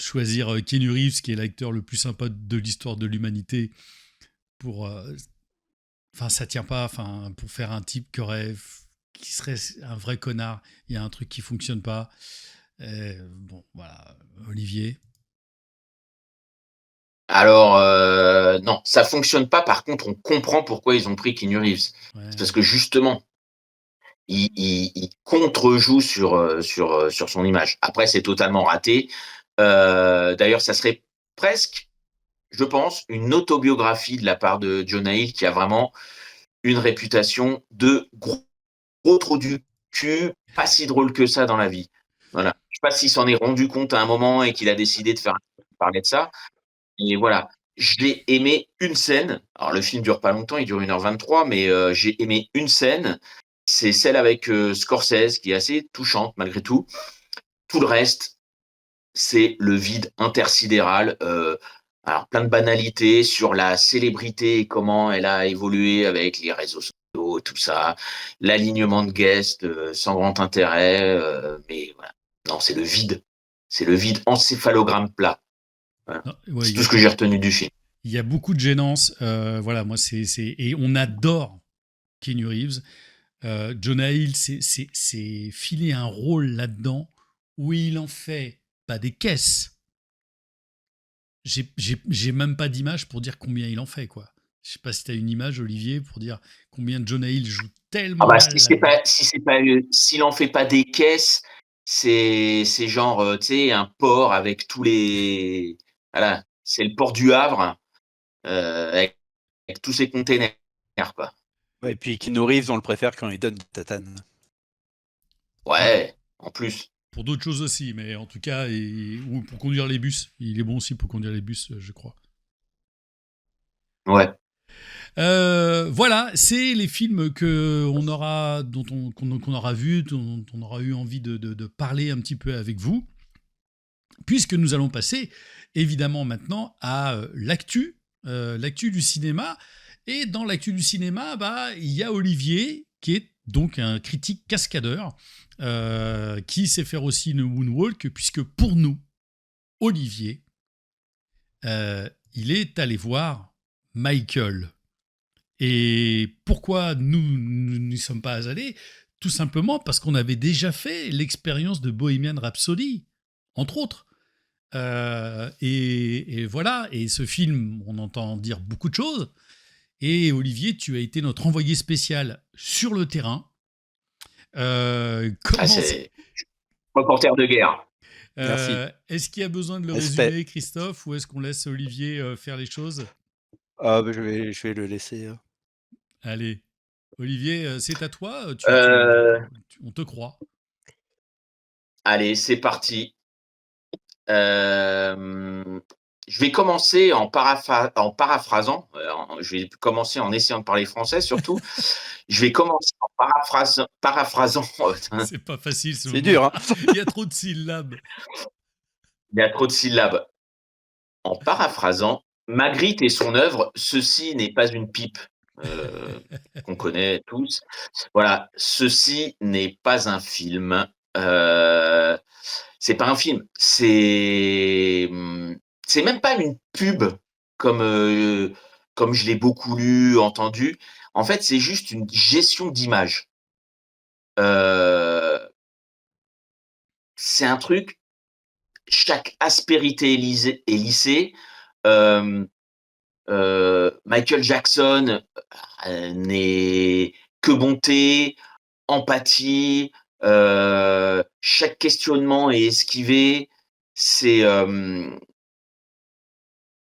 choisir Keanu Reeves, qui est l'acteur le plus sympa de l'histoire de l'humanité, pour, enfin, ça tient pas. Enfin, pour faire un type qui serait un vrai connard, il y a un truc qui fonctionne pas. Bon, voilà, Olivier. Alors, non, ça fonctionne pas. Par contre, on comprend pourquoi ils ont pris Keanu Reeves. C'est Ouais. parce que justement, il contre-joue sur son image. Après, c'est totalement raté. D'ailleurs, ça serait presque, je pense, une autobiographie de la part de Jonah Hill, qui a vraiment une réputation de gros trou du cul, pas si drôle que ça dans la vie. Voilà. Je sais pas s'il s'en est rendu compte à un moment et qu'il a décidé de faire parler de ça. Et voilà. J'ai aimé une scène. Alors, le film dure pas longtemps, il dure 1h23, mais j'ai aimé une scène. C'est celle avec Scorsese, qui est assez touchante malgré tout. Tout le reste, c'est le vide intersidéral. Alors, plein de banalités sur la célébrité et comment elle a évolué avec les réseaux sociaux, tout ça. L'alignement de guests sans grand intérêt. Mais voilà. Non, c'est le vide. C'est le vide encéphalogramme plat. Voilà. Ah, ouais, C'est tout ce que j'ai retenu du film. il y a beaucoup de gênance. Voilà, moi, et on adore Keanu Reeves. Jonah Hill, c'est filer un rôle là-dedans où il en fait pas des caisses. J'ai même pas d'image pour dire combien il en fait, quoi. Je sais pas si tu as une image, Olivier, pour dire combien Jonah Hill joue tellement Ah bah, mal là-dedans. s'il en fait pas des caisses, c'est genre, tu sais, un port avec tous les, voilà, c'est le port du Havre, avec tous ses containers, quoi. Ouais, et puis Keanu Reeves, on le préfère quand il donne des tatanes. Ah, Ouais, en plus. pour d'autres choses aussi, mais en tout cas, ou pour conduire les bus. Il est bon aussi pour conduire les bus, je crois. Ouais. Voilà, c'est les films qu'on aura vus, dont on aura eu envie de parler un petit peu avec vous, puisque nous allons passer évidemment maintenant à l'actu du cinéma. Et dans l'actu du cinéma, bah, il y a Olivier, qui est donc un critique cascadeur, qui sait faire aussi une moonwalk, puisque pour nous, Olivier, il est allé voir Michael. Et pourquoi nous n'y sommes pas allés? Tout simplement parce qu'on avait déjà fait l'expérience de Bohemian Rhapsody, entre autres. Et voilà, et ce film, on entend dire beaucoup de choses. Et Olivier, tu as été notre envoyé spécial sur le terrain. Ah, c'est reporter de guerre. Merci. Est-ce qu'il y a besoin de le Respect. résumer, Christophe, ou est-ce qu'on laisse Olivier faire les choses? Ah, bah, je vais le laisser. Allez, Olivier, c'est à toi. Euh, On te croit. Allez, c'est parti. Euh, je vais commencer en paraphrasant. Je vais commencer en essayant de parler français surtout. Je vais commencer en paraphrasant. C'est pas facile ce C'est moment. dur, hein. Il y a trop de syllabes. Il y a trop de syllabes. En paraphrasant, Magritte et son œuvre, ceci n'est pas une pipe, qu'on connaît tous. Voilà, ceci n'est pas un film. C'est pas un film, c'est même pas une pub comme, comme je l'ai beaucoup lu, entendu. En fait, c'est juste une gestion d'image. Heu, c'est un truc, chaque aspérité est lissée. Hem, Michael Jackson, n'est que bonté, empathie, chaque questionnement est esquivé. C'est,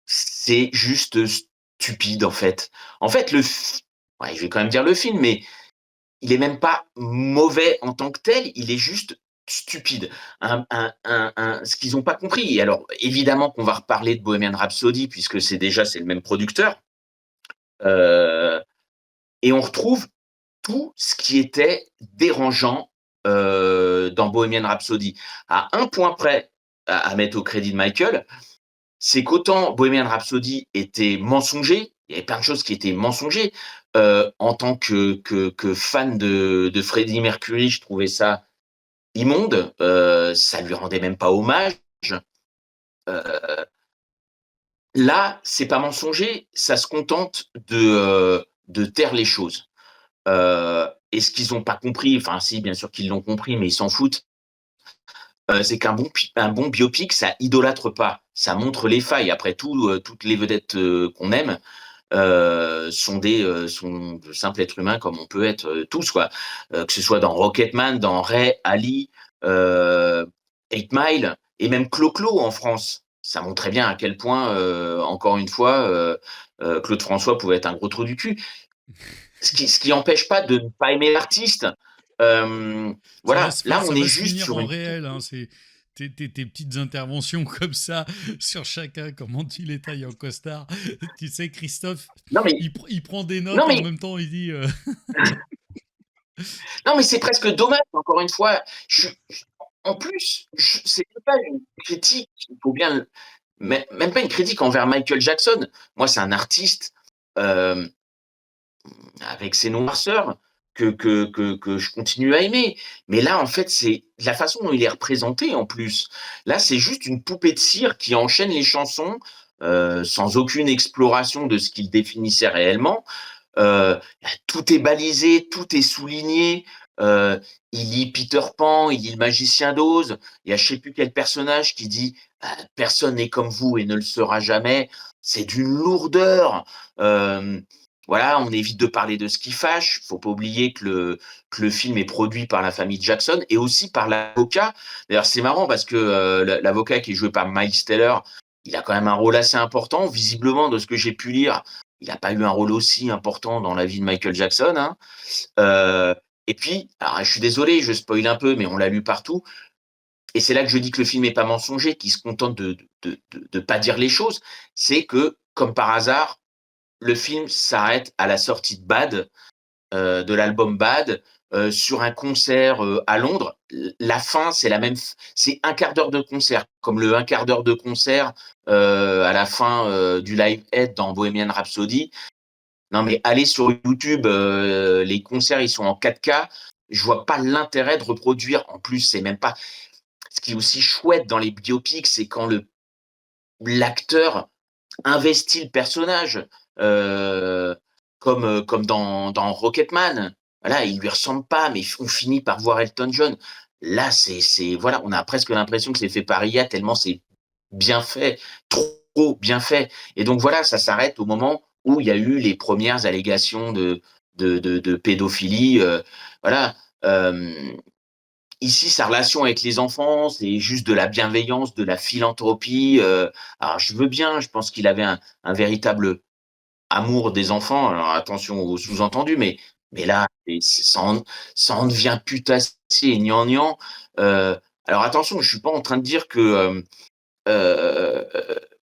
c'est juste stupide, en fait. En fait, ouais, je vais quand même dire le film, mais il est même pas mauvais en tant que tel, il est juste stupide. Ce qu'ils ont pas compris, et alors évidemment qu'on va reparler de Bohemian Rhapsody puisque c'est le même producteur, heu et on retrouve tout ce qui était dérangeant dans Bohemian Rhapsody. À un point près, à mettre au crédit de Michael, c'est qu'autant Bohemian Rhapsody était mensonger, il y avait plein de choses qui étaient mensongers. En tant que fan de Freddie Mercury, je trouvais ça immonde. Ça lui rendait même pas hommage. Euh, Là, c'est pas mensonger, ça se contente de taire les choses. Et ce qu'ils n'ont pas compris, enfin si, bien sûr qu'ils l'ont compris, mais ils s'en foutent, c'est un bon biopic, ça idolâtre pas, ça montre les failles. Après tout, toutes les vedettes qu'on aime, sont de simples êtres humains comme on peut être tous, quoi. Que ce soit dans Rocketman, dans Ray, Ali, 8 Mile et même Clo-Clo en France. Ça montrait bien à quel point, encore une fois, Claude François pouvait être un gros trou du cul. Ce qui empêche pas de ne pas aimer l'artiste. Voilà, là on Ça est va se juste finir sur en une. réel, hein, c'est tes petites interventions comme ça sur chacun, comment tu les tailles en costard. Tu sais, Christophe, Non mais, il prend des notes non et en mais, même temps il dit non mais c'est presque dommage. Encore une fois, en plus, c'est pas une critique. Il faut bien, même pas une critique envers Michael Jackson. Moi, c'est un artiste. euh, avec ses noirceurs que je continue à aimer. Mais là, en fait, c'est la façon dont il est représenté en plus. Là, c'est juste une poupée de cire qui enchaîne les chansons sans aucune exploration de ce qu'il définissait réellement. Tout est balisé, tout est souligné. Il lit Peter Pan, il lit le magicien d'Oz. Il y a je sais plus quel personnage qui dit personne n'est comme vous et ne le sera jamais. C'est d'une lourdeur. Euh, voilà, on évite de parler de ce qui fâche. Faut pas oublier que le film est produit par la famille Jackson et aussi par l'avocat. D'ailleurs, c'est marrant parce que l'avocat qui est joué par Miles Teller, il a quand même un rôle assez important. Visiblement, de ce que j'ai pu lire, il n'a pas eu un rôle aussi important dans la vie de Michael Jackson. Hein. Euh, et puis, alors, je suis désolé, je spoil un peu, mais on l'a lu partout. Et c'est là que je dis que le film n'est pas mensonger, qu'il se contente de pas dire les choses. C'est que, comme par hasard, le film s'arrête à la sortie de Bad, de l'album Bad, sur un concert à Londres. La fin, c'est la même, c'est un quart d'heure de concert, comme le un quart d'heure de concert à la fin du Live Aid dans Bohemian Rhapsody. Non, mais allez sur YouTube, les concerts, ils sont en 4K. Je vois pas l'intérêt de reproduire. En plus, c'est même pas. Ce qui est aussi chouette dans les biopics, c'est quand l'acteur investit le personnage, euh, comme dans Rocketman. Voilà, il lui ressemble pas, mais on finit par voir Elton John. Là, voilà, on a presque l'impression que c'est fait par IA tellement c'est bien fait, trop bien fait. Et donc voilà, ça s'arrête au moment où il y a eu les premières allégations de pédophilie. Voilà. Euh, Ici, sa relation avec les enfants, c'est juste de la bienveillance, de la philanthropie. Alors, je veux bien, je pense qu'il avait un véritable amour des enfants. Alors, attention aux sous-entendus, mais là, ça en devient putassier et gnangnan. Alors, attention, je suis pas en train de dire euh,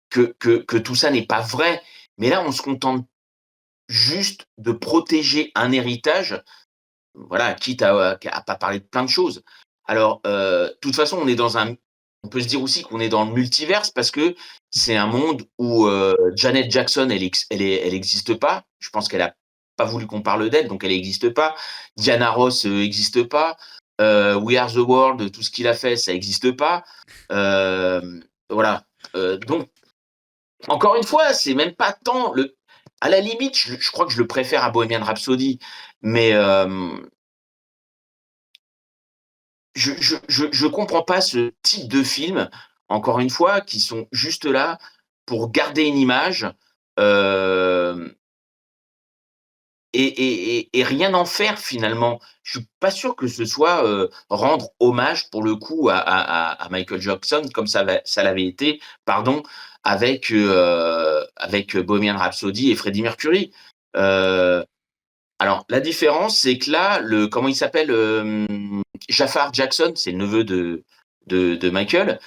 que tout ça n'est pas vrai, mais là, on se contente juste de protéger un héritage, voilà, quitte à pas parler de plein de choses. Alors, de toute façon, on peut se dire aussi qu'on est dans le multiverse parce que c'est un monde où Janet Jackson, elle existe pas. Je pense qu'elle a pas voulu qu'on parle d'elle, donc elle n'existe pas. Diana Ross n'existe pas. We Are the World, tout ce qu'il a fait, ça n'existe pas. Voilà. Donc, encore une fois, c'est même pas tant le. À la limite, je crois que je le préfère à Bohemian Rhapsody, mais je comprends pas ce type de film, encore une fois, qui sont juste là pour garder une image euh, et rien en faire finalement. Je suis pas sûr que ce soit rendre hommage pour le coup à Michael Jackson comme ça l'avait été, pardon, avec Bohemian Rhapsody et Freddie Mercury. Euh, alors la différence, c'est que là, comment il s'appelle, Jafar Jackson, c'est le neveu de Michael.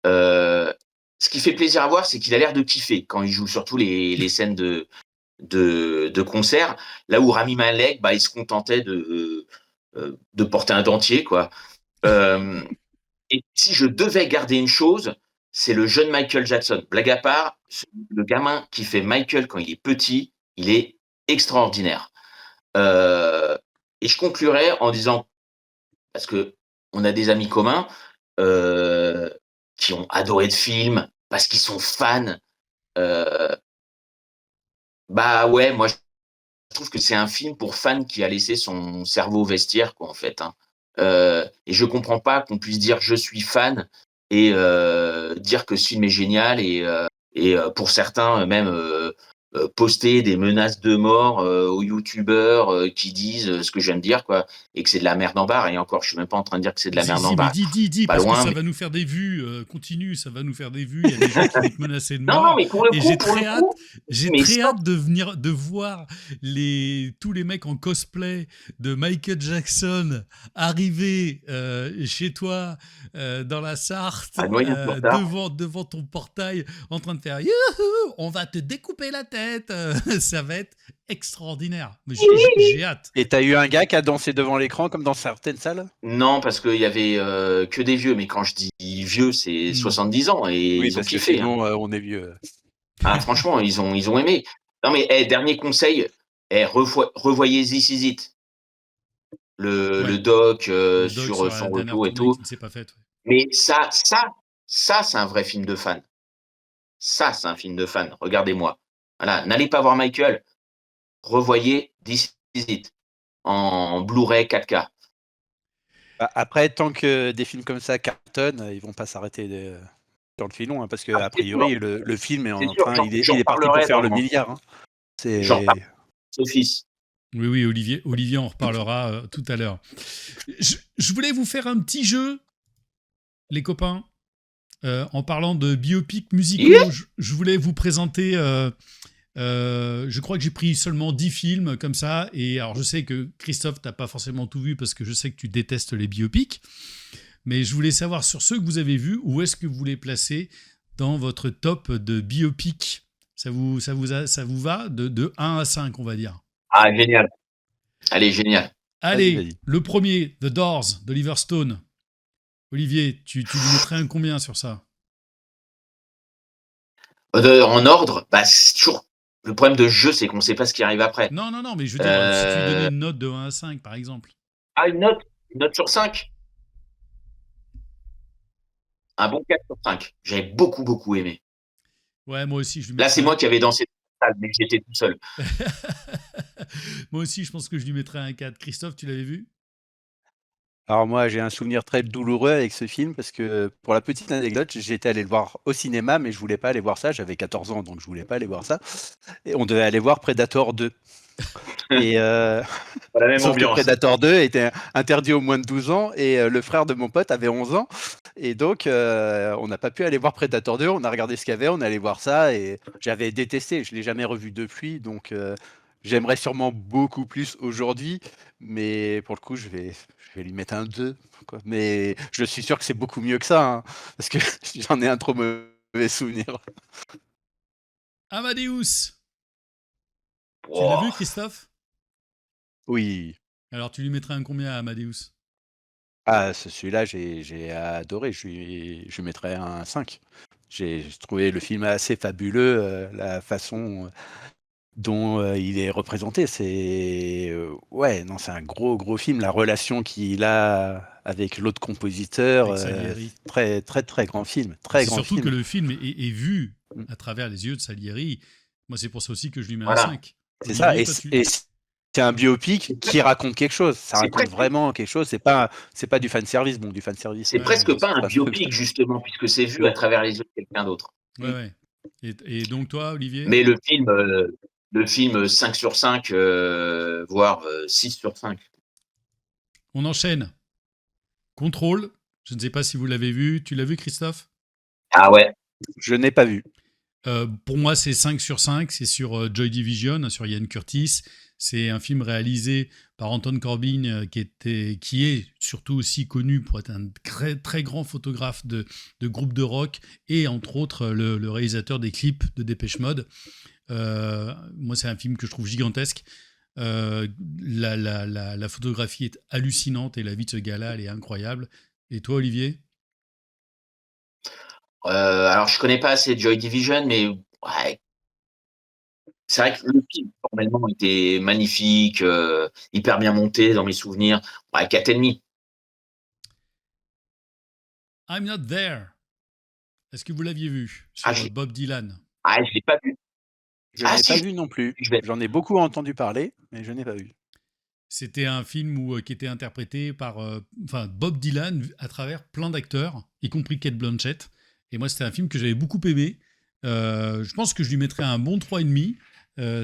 Euh, Ce qui fait plaisir à voir, c'est qu'il a l'air de kiffer quand il joue, surtout les scènes de concert. Là où Rami Malek, bah, il se contentait de porter un dentier, quoi. Euh, et si je devais garder une chose, c'est le jeune Michael Jackson. Blague à part, le gamin qui fait Michael quand il est petit, il est extraordinaire. Euh, et je conclurai en disant, parce que on a des amis communs euh, qui ont adoré le film, parce qu'ils sont fans. Euh, Bah ouais, moi je trouve que c'est un film pour fans qui a laissé son cerveau au vestiaire, quoi, en fait. Hein. Et je comprends pas qu'on puisse dire je suis fan et dire que ce film est génial et pour certains même poster des menaces de mort aux youtubeurs qui disent ce que je viens de dire, quoi, et que c'est de la merde en barre. Et encore, je suis même pas en train de dire que c'est de la merde en Mais barre. dis, Pas parce que loin, ça mais... va nous faire des vues. Continue, ça va nous faire des vues. Il y a des gens qui vont te menacer de Non, mort. mais pour le Et coup, j'ai mais très stop. hâte de voir tous les mecs en cosplay de Michael Jackson arriver chez toi dans la Sarthe, À Noyant-Plata. devant ton portail, en train de faire Youhou, on va te découper la tête. Ça va être extraordinaire. Mais j'ai hâte. Et t'as eu un gars qui a dansé devant l'écran comme dans certaines salles? Non, parce qu'il y avait que des vieux, mais quand je dis vieux, c'est 70 ans et Oui, ils ont parce que kiffé. sinon, on est vieux. Ah, franchement, ils ont aimé. Non, mais dernier conseil, revoyez This Is It, Ouais. le doc Le doc sur sur son la dernière retour et tournée tout. qui ne s'est pas faite. Ouais. Mais ça, c'est un vrai film de fan. Ça, c'est un film de fan. Regardez-moi. Voilà, n'allez pas voir Michael. Revoyez This Is It en Blu-ray 4K. Après, tant que des films comme ça cartonnent, ils vont pas s'arrêter dans le filon, hein, parce que Ah, a c'est priori, sûr. le film est C'est en sûr, train, il j'en est parti pour parlerai faire le milliard. Hein. J'en parle C'est Sophie. Oui, Olivier en reparlera tout à l'heure. Je voulais vous faire un petit jeu, les copains, en parlant de biopics musicaux. Yeah. Je voulais vous présenter, je crois que j'ai pris seulement 10 films comme ça, et alors je sais que Christophe, t'as pas forcément tout vu parce que je sais que tu détestes les biopics, mais je voulais savoir sur ceux que vous avez vus, où est-ce que vous les placez dans votre top de biopics. Ça vous va de 1 à 5, on va dire. Ah, génial. Allez, génial. Allez, Vas-y. le premier, The Doors, d'Oliver Stone. Olivier, tu lui mettrais un combien sur ça? En ordre, bah, c'est toujours... Le problème de ce jeu, c'est qu'on ne sait pas ce qui arrive après. Non, mais je veux dire, si tu lui donnais une note de 1 à 5, par exemple. Ah, une note sur 5. Un bon 4 sur 5. J'avais beaucoup, beaucoup aimé. Ouais, moi aussi, je lui Là, mettrais c'est moi qui avais dansé dans la salle, mais j'étais tout seul. Moi aussi, je pense que je lui mettrais un 4. Christophe, tu l'avais vu? Alors moi, j'ai un souvenir très douloureux avec ce film parce que, pour la petite anecdote, j'étais allé le voir au cinéma, mais je voulais pas aller voir ça. J'avais 14 ans, donc je voulais pas aller voir ça. Et on devait aller voir Predator 2. Et Pas la même sauf que ambiance. Predator 2 était interdit aux moins de 12 ans et le frère de mon pote avait 11 ans. Et donc, on n'a pas pu aller voir Predator 2. On a regardé ce qu'il y avait, on allait voir ça et j'avais détesté. Je l'ai jamais revu depuis, donc j'aimerais sûrement beaucoup plus aujourd'hui. Mais pour le coup, je vais lui mettre un 2, quoi. Mais je suis sûr que c'est beaucoup mieux que ça, hein, parce que j'en ai un trop mauvais souvenir. Amadeus. Tu Oh. l'as vu, Christophe? Oui. Alors, tu lui mettrais un combien à Amadeus? Ah, celui-là, j'ai adoré. Je lui mettrais un 5. J'ai trouvé le film assez fabuleux, la façon dont il est représenté. Ouais, non, c'est un gros film. La relation qu'il a avec l'autre compositeur, Avec Salieri. très, très, très grand film. Très C'est grand surtout film. que le film est vu Mm. à travers les yeux de Salieri. Moi, c'est pour ça aussi que je lui mets Voilà. un 5. C'est ça. Olivier, Et toi, c'est un biopic qui raconte quelque chose. Ça C'est raconte presque- vraiment quelque chose. C'est pas du fan service. Bon, du fan service. C'est Ouais, presque bien pas sûr. un biopic, justement, puisque c'est vu à travers les yeux de quelqu'un d'autre. Ouais. Et donc, toi, Olivier? Mais le film 5 sur 5, voire 6 sur 5. On enchaîne. Contrôle. Je ne sais pas si vous l'avez vu. Tu l'as vu, Christophe? Ah ouais. Je n'ai pas vu. Pour moi, c'est 5 sur 5. C'est sur Joy Division, sur Ian Curtis. C'est un film réalisé par Anton Corbijn, qui est surtout aussi connu pour être un très, très grand photographe de groupes de rock et entre autres le réalisateur des clips de Dépêche Mode. Moi, c'est un film que je trouve gigantesque. La photographie est hallucinante et la vie de ce gars-là, elle est incroyable. Et toi, Olivier? Alors, je connais pas assez Joy Division, mais ouais, c'est vrai que le film, formellement, était magnifique, hyper bien monté dans mes souvenirs. Ouais, 4,5. I'm Not There. Est-ce que vous l'aviez vu Ah, sur Bob Dylan? Ah, je l'ai pas vu. Je Ah, n'ai si, pas vu non plus. je vais. J'en ai beaucoup entendu parler, mais je n'ai pas vu. C'était un film qui était interprété par Bob Dylan à travers plein d'acteurs, y compris Cate Blanchett. Et moi, c'était un film que j'avais beaucoup aimé. Je pense que je lui mettrais un bon 3,5.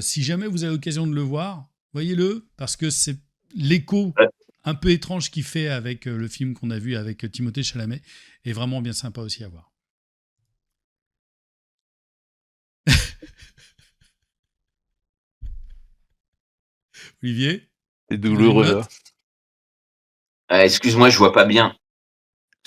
Si jamais vous avez l'occasion de le voir, voyez-le, parce que c'est l'écho Ouais. un peu étrange qu'il fait avec le film qu'on a vu avec Timothée Chalamet est vraiment bien sympa aussi à voir. Olivier, C'est tu donnes une douloureux. note? Excuse-moi, je vois pas bien.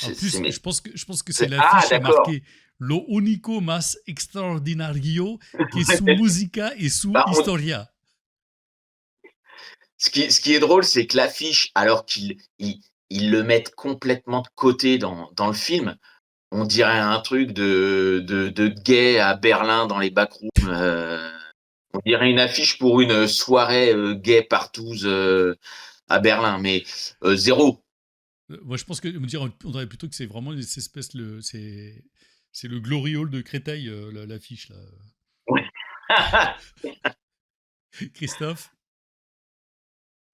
En C'est plus, mes- je pense que c'est Ah, l'affiche d'accord. marquée Lo único más extraordinario que su música y su Bah, historia. ce qui est drôle, c'est que l'affiche, alors qu'ils le mettent complètement de côté dans le film, on dirait un truc de gay à Berlin dans les backrooms. On dirait une affiche pour une soirée gay partouze à Berlin, mais zéro. Moi, je pense que on dirait plutôt que c'est vraiment cette espèce c'est le Glory Hall de Créteil, l'affiche là. Ouais. Christophe?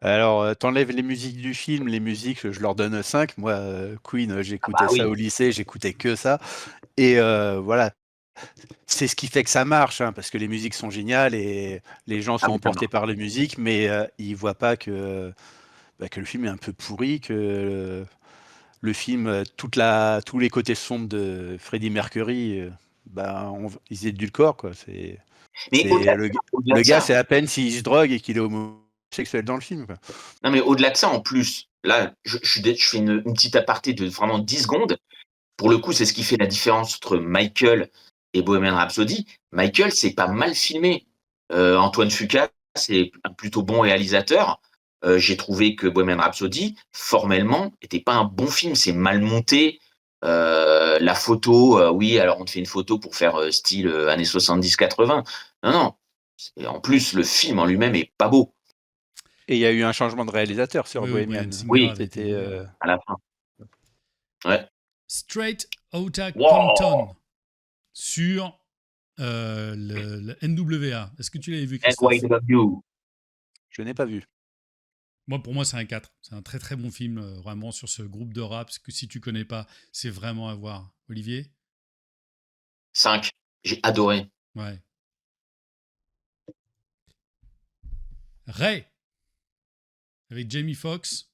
Alors, t'enlèves les musiques du film, les musiques, je leur donne 5. Moi, Queen, j'écoutais Bah ça oui. au lycée, j'écoutais que ça. Et voilà, c'est ce qui fait que ça marche, hein, parce que les musiques sont géniales et les gens Ah sont oui, ça emportés marche. par les musiques, mais ils voient pas que le film est un peu pourri, que le film, tous les côtés sombres de Freddie Mercury, ils édulcorent, quoi. Mais au-delà C'est de ça, au-delà le de gars, ça, c'est à peine s'il se drogue et qu'il est homosexuel dans le film, quoi. non, mais au-delà de ça, en plus, là, je fais une petite aparté de vraiment 10 secondes. Pour le coup, c'est ce qui fait la différence entre Michael et Bohemian Rhapsody. Michael, c'est pas mal filmé. Antoine Fuqua, c'est un plutôt bon réalisateur. J'ai trouvé que Bohemian Rhapsody, formellement, était pas un bon film. C'est mal monté. La photo, oui, alors on te fait une photo pour faire style années 70-80. Non, non. En plus, le film en lui-même est pas beau. Et il y a eu un changement de réalisateur sur Oui, oui, Brian Bohemian. Singer Oui, avait été C'était viré, ouais. à la fin. Ouais. Straight Outta Wow! Compton sur le NWA. Est-ce que tu l'avais vu, Christophe? NYW. Je n'ai pas vu. Pour moi, c'est un 4. C'est un très très bon film, vraiment, sur ce groupe de rap. Parce que si tu connais pas, c'est vraiment à voir. Olivier? 5. J'ai adoré. Ouais. Ray, avec Jamie Foxx.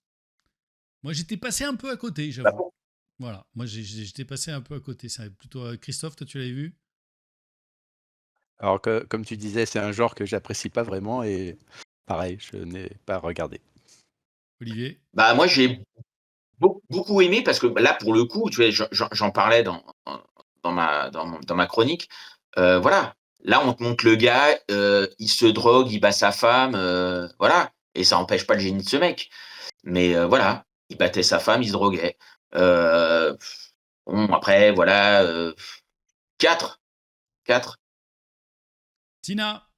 Moi, j'étais passé un peu à côté, Bah, j'avoue. Voilà. Moi, j'étais passé un peu à côté. C'est plutôt Christophe, toi, tu l'avais vu? Alors que, comme tu disais, c'est un genre que j'apprécie pas vraiment et pareil, je n'ai pas regardé. Olivier? moi, j'ai beaucoup aimé parce que là, pour le coup, tu vois, j'en parlais dans ma chronique. Voilà. Là, on te montre le gars, il se drogue, il bat sa femme, voilà. Et ça empêche pas le génie de ce mec. Mais voilà, il battait sa femme, il se droguait. Euh, bon, après, voilà, 4. 4. Tina,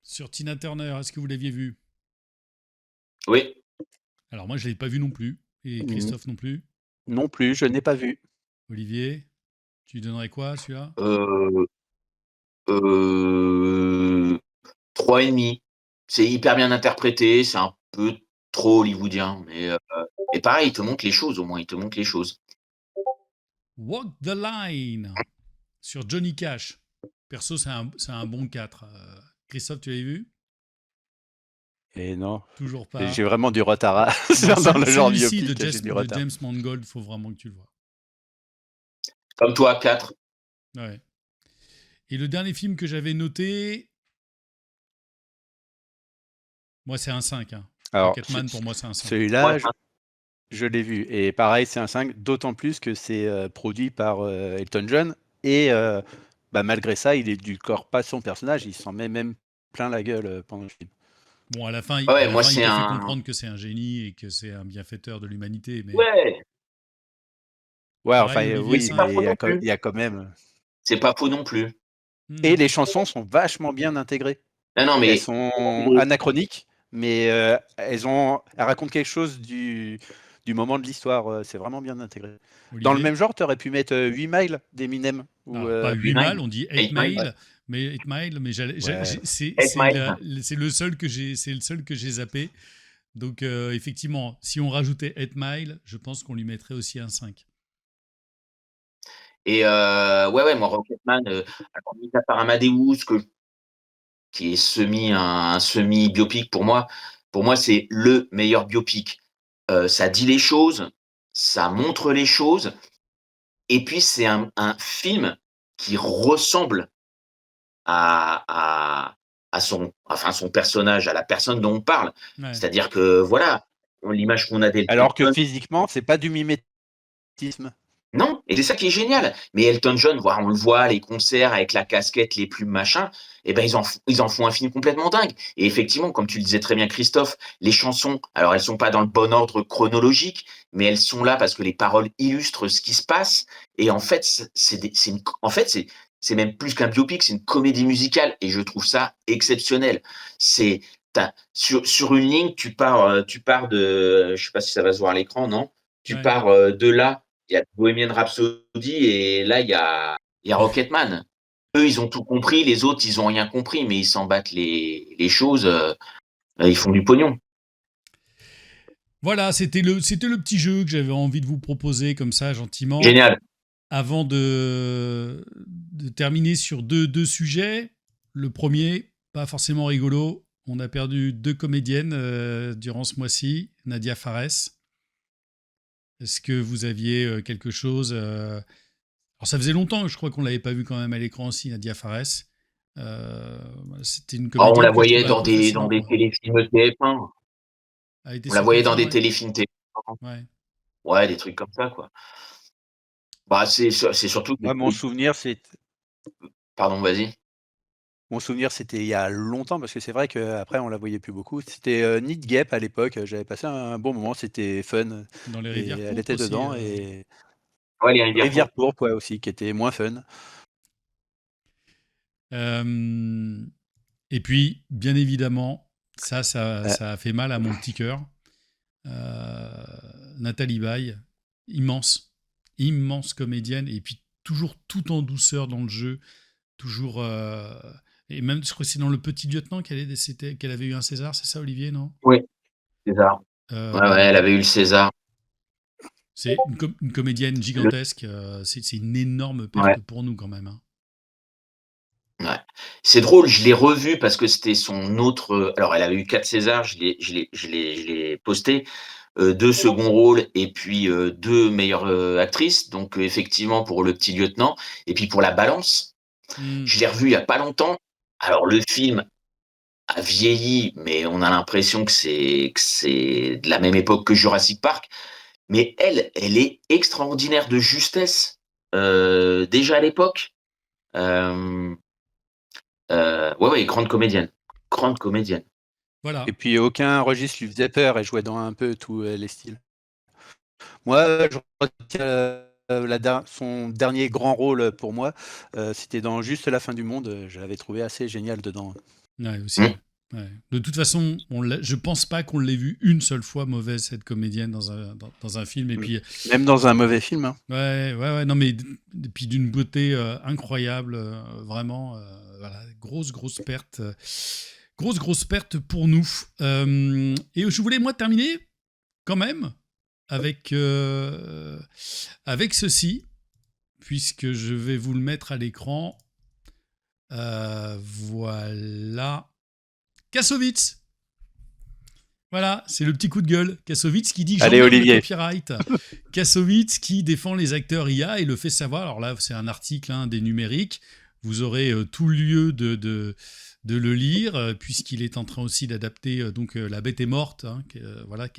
sur Tina Turner, est-ce que vous l'aviez vu? Oui. Alors, moi, je ne l'ai pas vu non plus. Et N- Christophe non plus. Non plus, je n'ai pas vu. Olivier, tu lui donnerais quoi, celui-là? Euh, euh, 3,5. C'est hyper bien interprété, c'est un peu trop hollywoodien, mais pareil, il te montre les choses, au moins, il te montre les choses. Walk the Line, sur Johnny Cash. Perso, c'est un bon 4. Christophe, tu l'avais vu? Et non, Toujours j'ai pas. vraiment du retard Non, dans le genre celui-ci de, biopic, j'ai du de retard. James Mangold, faut vraiment que tu le vois. Comme toi, 4. Ouais. Et le dernier film que j'avais noté, moi, c'est un 5. Hein. Alors, Rocketman, pour moi, c'est un 5. celui-là, je l'ai vu. Et pareil, c'est un 5, d'autant plus que c'est produit par Elton John. Et malgré ça, il édulcore pas son personnage, il s'en met même plein la gueule pendant le film. Bon, à la fin, Ouais, moi, il c'est te fait un. comprendre que c'est un génie et que c'est un bienfaiteur de l'humanité. Mais Ouais, Ouais, enfin, pareil, Olivier, oui, c'est pas mais cinq. faux non il plus. y a quand même. C'est pas faux non plus. Et Mhm. les chansons sont vachement bien intégrées. Non, non, Elles mais sont anachroniques, mais elles racontent quelque chose du moment de l'histoire. C'est vraiment bien intégré. Dans le Olivier? même genre, tu aurais pu mettre 8 Miles d'Eminem. Ou, Alors, pas 8 8 miles, on dit 8 8 miles. ouais, miles, mais 8 miles, mais ouais. c'est 8 miles. c'est le seul que j'ai zappé. Donc, effectivement, si on rajoutait 8 miles, je pense qu'on lui mettrait aussi un 5. Et ouais, moi, Rocketman, alors, mis à part Amadeus, que qui est un semi biopic pour moi. Pour moi, c'est le meilleur biopic. Ça dit les choses, ça montre les choses, et puis c'est un film qui ressemble à son personnage, à la personne dont on parle. Ouais. C'est-à-dire que voilà, l'image qu'on a d'Elton Alors que John. physiquement, c'est pas du mimétisme. Non, et c'est ça qui est génial. Mais Elton John, on le voit, les concerts avec la casquette, les plumes, machin, et ben ils en font un film complètement dingue. Et effectivement, comme tu le disais très bien, Christophe, les chansons, alors elles sont pas dans le bon ordre chronologique, mais elles sont là parce que les paroles illustrent ce qui se passe. Et en fait, c'est même plus qu'un biopic, c'est une comédie musicale, et je trouve ça exceptionnel. Sur une ligne, tu pars de, je sais pas si ça va se voir à l'écran, non? Tu Ouais. pars de là. Il y a Bohemian Rhapsody et là, il y a Rocketman. Eux, ils ont tout compris, les autres, ils ont rien compris, mais ils s'en battent les choses, ils font du pognon. Voilà, c'était le petit jeu que j'avais envie de vous proposer comme ça, gentiment. Génial. Avant de terminer sur deux sujets. Le premier, pas forcément rigolo. On a perdu 2 comédiennes durant ce mois-ci, Nadia Fares. Est-ce que vous aviez quelque chose Alors ça faisait longtemps, je crois qu'on l'avait pas vu quand même à l'écran aussi, Nadia Fares. C'était une On comédienne la que je voyait trouvais un peu dans fascinante, des moi. téléfilms TF1. Elle était On la sur voyait dans TF1, des ouais. téléfilms TF1. Ouais. Ouais, des trucs comme ça, quoi. Bah, c'est surtout que Moi, mon souvenir, pardon, vas-y. c'était il y a longtemps, parce que c'est vrai qu'après, on la voyait plus beaucoup. C'était Need Gap à l'époque. J'avais passé un bon moment, c'était fun. Dans les Et rivières elle pourpres était aussi. dedans. Et Ouais, les rivières Rivière pourpres. pourpre, ouais, aussi, qui était moins fun. Et puis, bien évidemment, ça Ouais. a fait mal à mon petit cœur. Nathalie Baye, immense comédienne, et puis toujours tout en douceur dans le jeu, toujours. Et même, je crois que c'est dans Le Petit Lieutenant qu'elle avait eu un César, c'est ça, Olivier, non? Oui, César. Ouais, elle avait eu le César. C'est une comédienne gigantesque. C'est une énorme Ouais. perte pour nous, quand même. Hein. Ouais. C'est drôle, je l'ai revu parce que c'était son autre. Alors, elle avait eu 4 Césars, je l'ai posté. 2 seconds rôles et puis 2 meilleures actrices. Donc, effectivement, pour Le Petit Lieutenant. Et puis pour La Balance, je l'ai revu il y a pas longtemps. Alors, le film a vieilli, mais on a l'impression que c'est de la même époque que Jurassic Park. Mais elle est extraordinaire de justesse déjà à l'époque. Ouais, grande comédienne. Grande comédienne. Voilà. Et puis, aucun registre lui faisait peur. Elle jouait dans un peu tous les styles. Moi, je retiens son dernier grand rôle pour moi. C'était dans Juste la fin du monde. Je l'avais trouvé assez génial dedans. Ouais, aussi. Ouais. De toute façon, je pense pas qu'on l'ait vu une seule fois mauvaise, cette comédienne, dans un film. Et puis, même dans un mauvais film. Hein. Ouais, non, mais puis d'une beauté incroyable, vraiment. Voilà, grosse perte. Grosse perte pour nous. Et je voulais, moi, terminer quand même avec ceci, puisque je vais vous le mettre à l'écran. Voilà. Kassovitz. Voilà, c'est le petit coup de gueule. Kassovitz qui dit que j'emmerde le copyright. Kassovitz qui défend les acteurs IA et le fait savoir. Alors là, c'est un article des numériques. Vous aurez tout lieu de le lire, puisqu'il est en train aussi d'adapter donc La Bête est morte, qui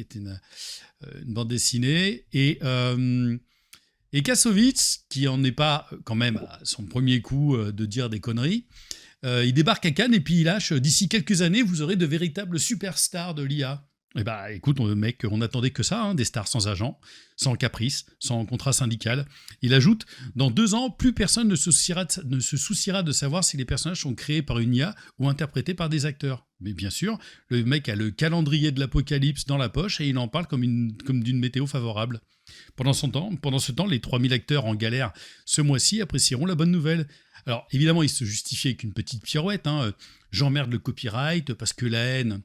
était une bande dessinée. Et Kassovitz, qui en est pas quand même à son premier coup de dire des conneries, il débarque à Cannes et puis il lâche: d'ici quelques années, vous aurez de véritables superstars de l'IA. Eh ben, écoute, mec, on attendait que ça, des stars sans agent, sans caprice, sans contrat syndical. Il ajoute: dans 2 ans, plus personne ne se souciera de savoir si les personnages sont créés par une IA ou interprétés par des acteurs. Mais bien sûr, le mec a le calendrier de l'apocalypse dans la poche et il en parle comme d'une météo favorable. Pendant ce temps, les 3000 acteurs en galère ce mois-ci apprécieront la bonne nouvelle. Alors, évidemment, il se justifie avec une petite pirouette. J'emmerde le copyright parce que la haine,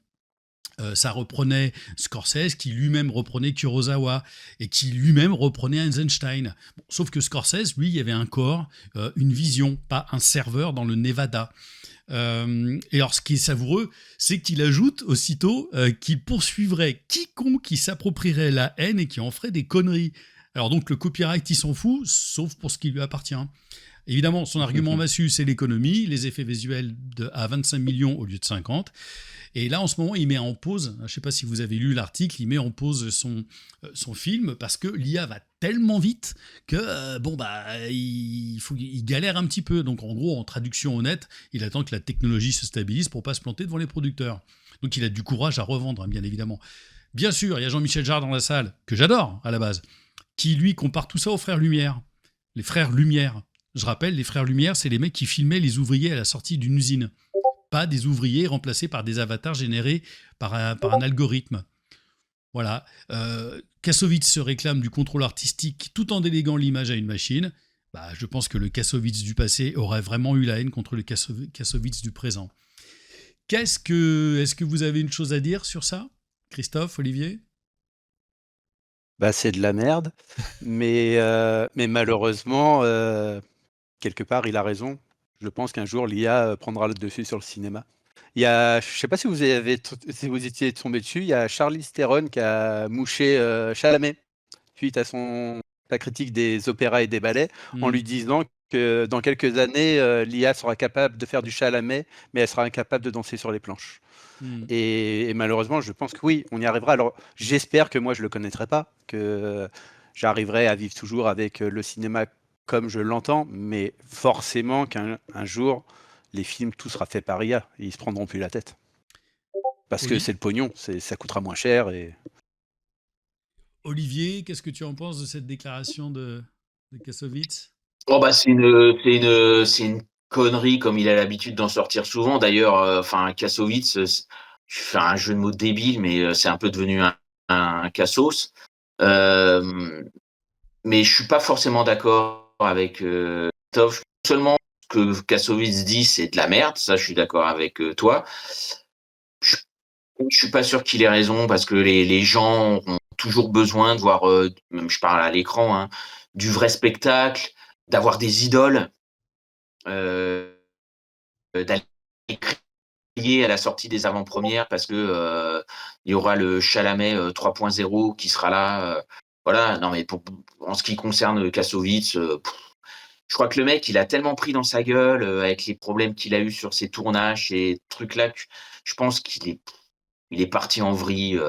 ça reprenait Scorsese, qui lui-même reprenait Kurosawa et qui lui-même reprenait Eisenstein. Bon, sauf que Scorsese, lui, il y avait un corps, une vision, pas un serveur dans le Nevada. Et alors, ce qui est savoureux, c'est qu'il ajoute aussitôt qu'il poursuivrait quiconque qui s'approprierait la haine et qui en ferait des conneries. Alors donc, le copyright, il s'en fout, sauf pour ce qui lui appartient. Évidemment, son argument massu, c'est l'économie, les effets visuels à 25 millions au lieu de 50. Et là, en ce moment, il met en pause, je ne sais pas si vous avez lu l'article, il met en pause son film parce que l'IA va tellement vite que, il galère un petit peu. Donc, en gros, en traduction honnête, il attend que la technologie se stabilise pour ne pas se planter devant les producteurs. Donc, il a du courage à revendre, bien évidemment. Bien sûr, il y a Jean-Michel Jarre dans la salle, que j'adore à la base, qui, lui, compare tout ça aux frères Lumière. Les frères Lumière. Je rappelle, les frères Lumière, c'est les mecs qui filmaient les ouvriers à la sortie d'une usine. Pas des ouvriers remplacés par des avatars générés par un algorithme. Voilà. Kassovitz se réclame du contrôle artistique tout en déléguant l'image à une machine. Je pense que le Kassovitz du passé aurait vraiment eu la haine contre le Kassovitz du présent. Est-ce que vous avez une chose à dire sur ça, Christophe, Olivier ? C'est de la merde, mais malheureusement, quelque part, il a raison. Je pense qu'un jour, l'IA prendra le dessus sur le cinéma. Je ne sais pas si si vous étiez tombé dessus, il y a Charlize Theron qui a mouché Chalamet suite à sa critique des opéras et des ballets, en lui disant que dans quelques années, l'IA sera capable de faire du Chalamet, mais elle sera incapable de danser sur les planches. Et malheureusement, je pense que oui, on y arrivera. Alors, j'espère que moi, je ne le connaîtrai pas, que j'arriverai à vivre toujours avec le cinéma comme je l'entends, mais forcément qu'un jour, les films, tout sera fait par IA. Et ils se prendront plus la tête. Parce que c'est le pognon, ça coûtera moins cher. Olivier, qu'est-ce que tu en penses de cette déclaration de Kassovitz ? C'est une connerie comme il a l'habitude d'en sortir souvent. D'ailleurs, Kassovitz, je fais un jeu de mots débile, mais c'est un peu devenu un Kassos. Mais je suis pas forcément d'accord avec Tov. Seulement ce que Kassovitz dit, c'est de la merde. Ça, je suis d'accord avec toi. Je suis pas sûr qu'il ait raison parce que les gens ont toujours besoin de voir, même je parle à l'écran, du vrai spectacle, d'avoir des idoles, d'aller crier à la sortie des avant-premières parce que il y aura le Chalamet 3.0 qui sera là. Voilà, non mais en ce qui concerne Kassovitz, je crois que le mec, il a tellement pris dans sa gueule avec les problèmes qu'il a eu sur ses tournages et trucs-là, que je pense qu'il est parti en vrille.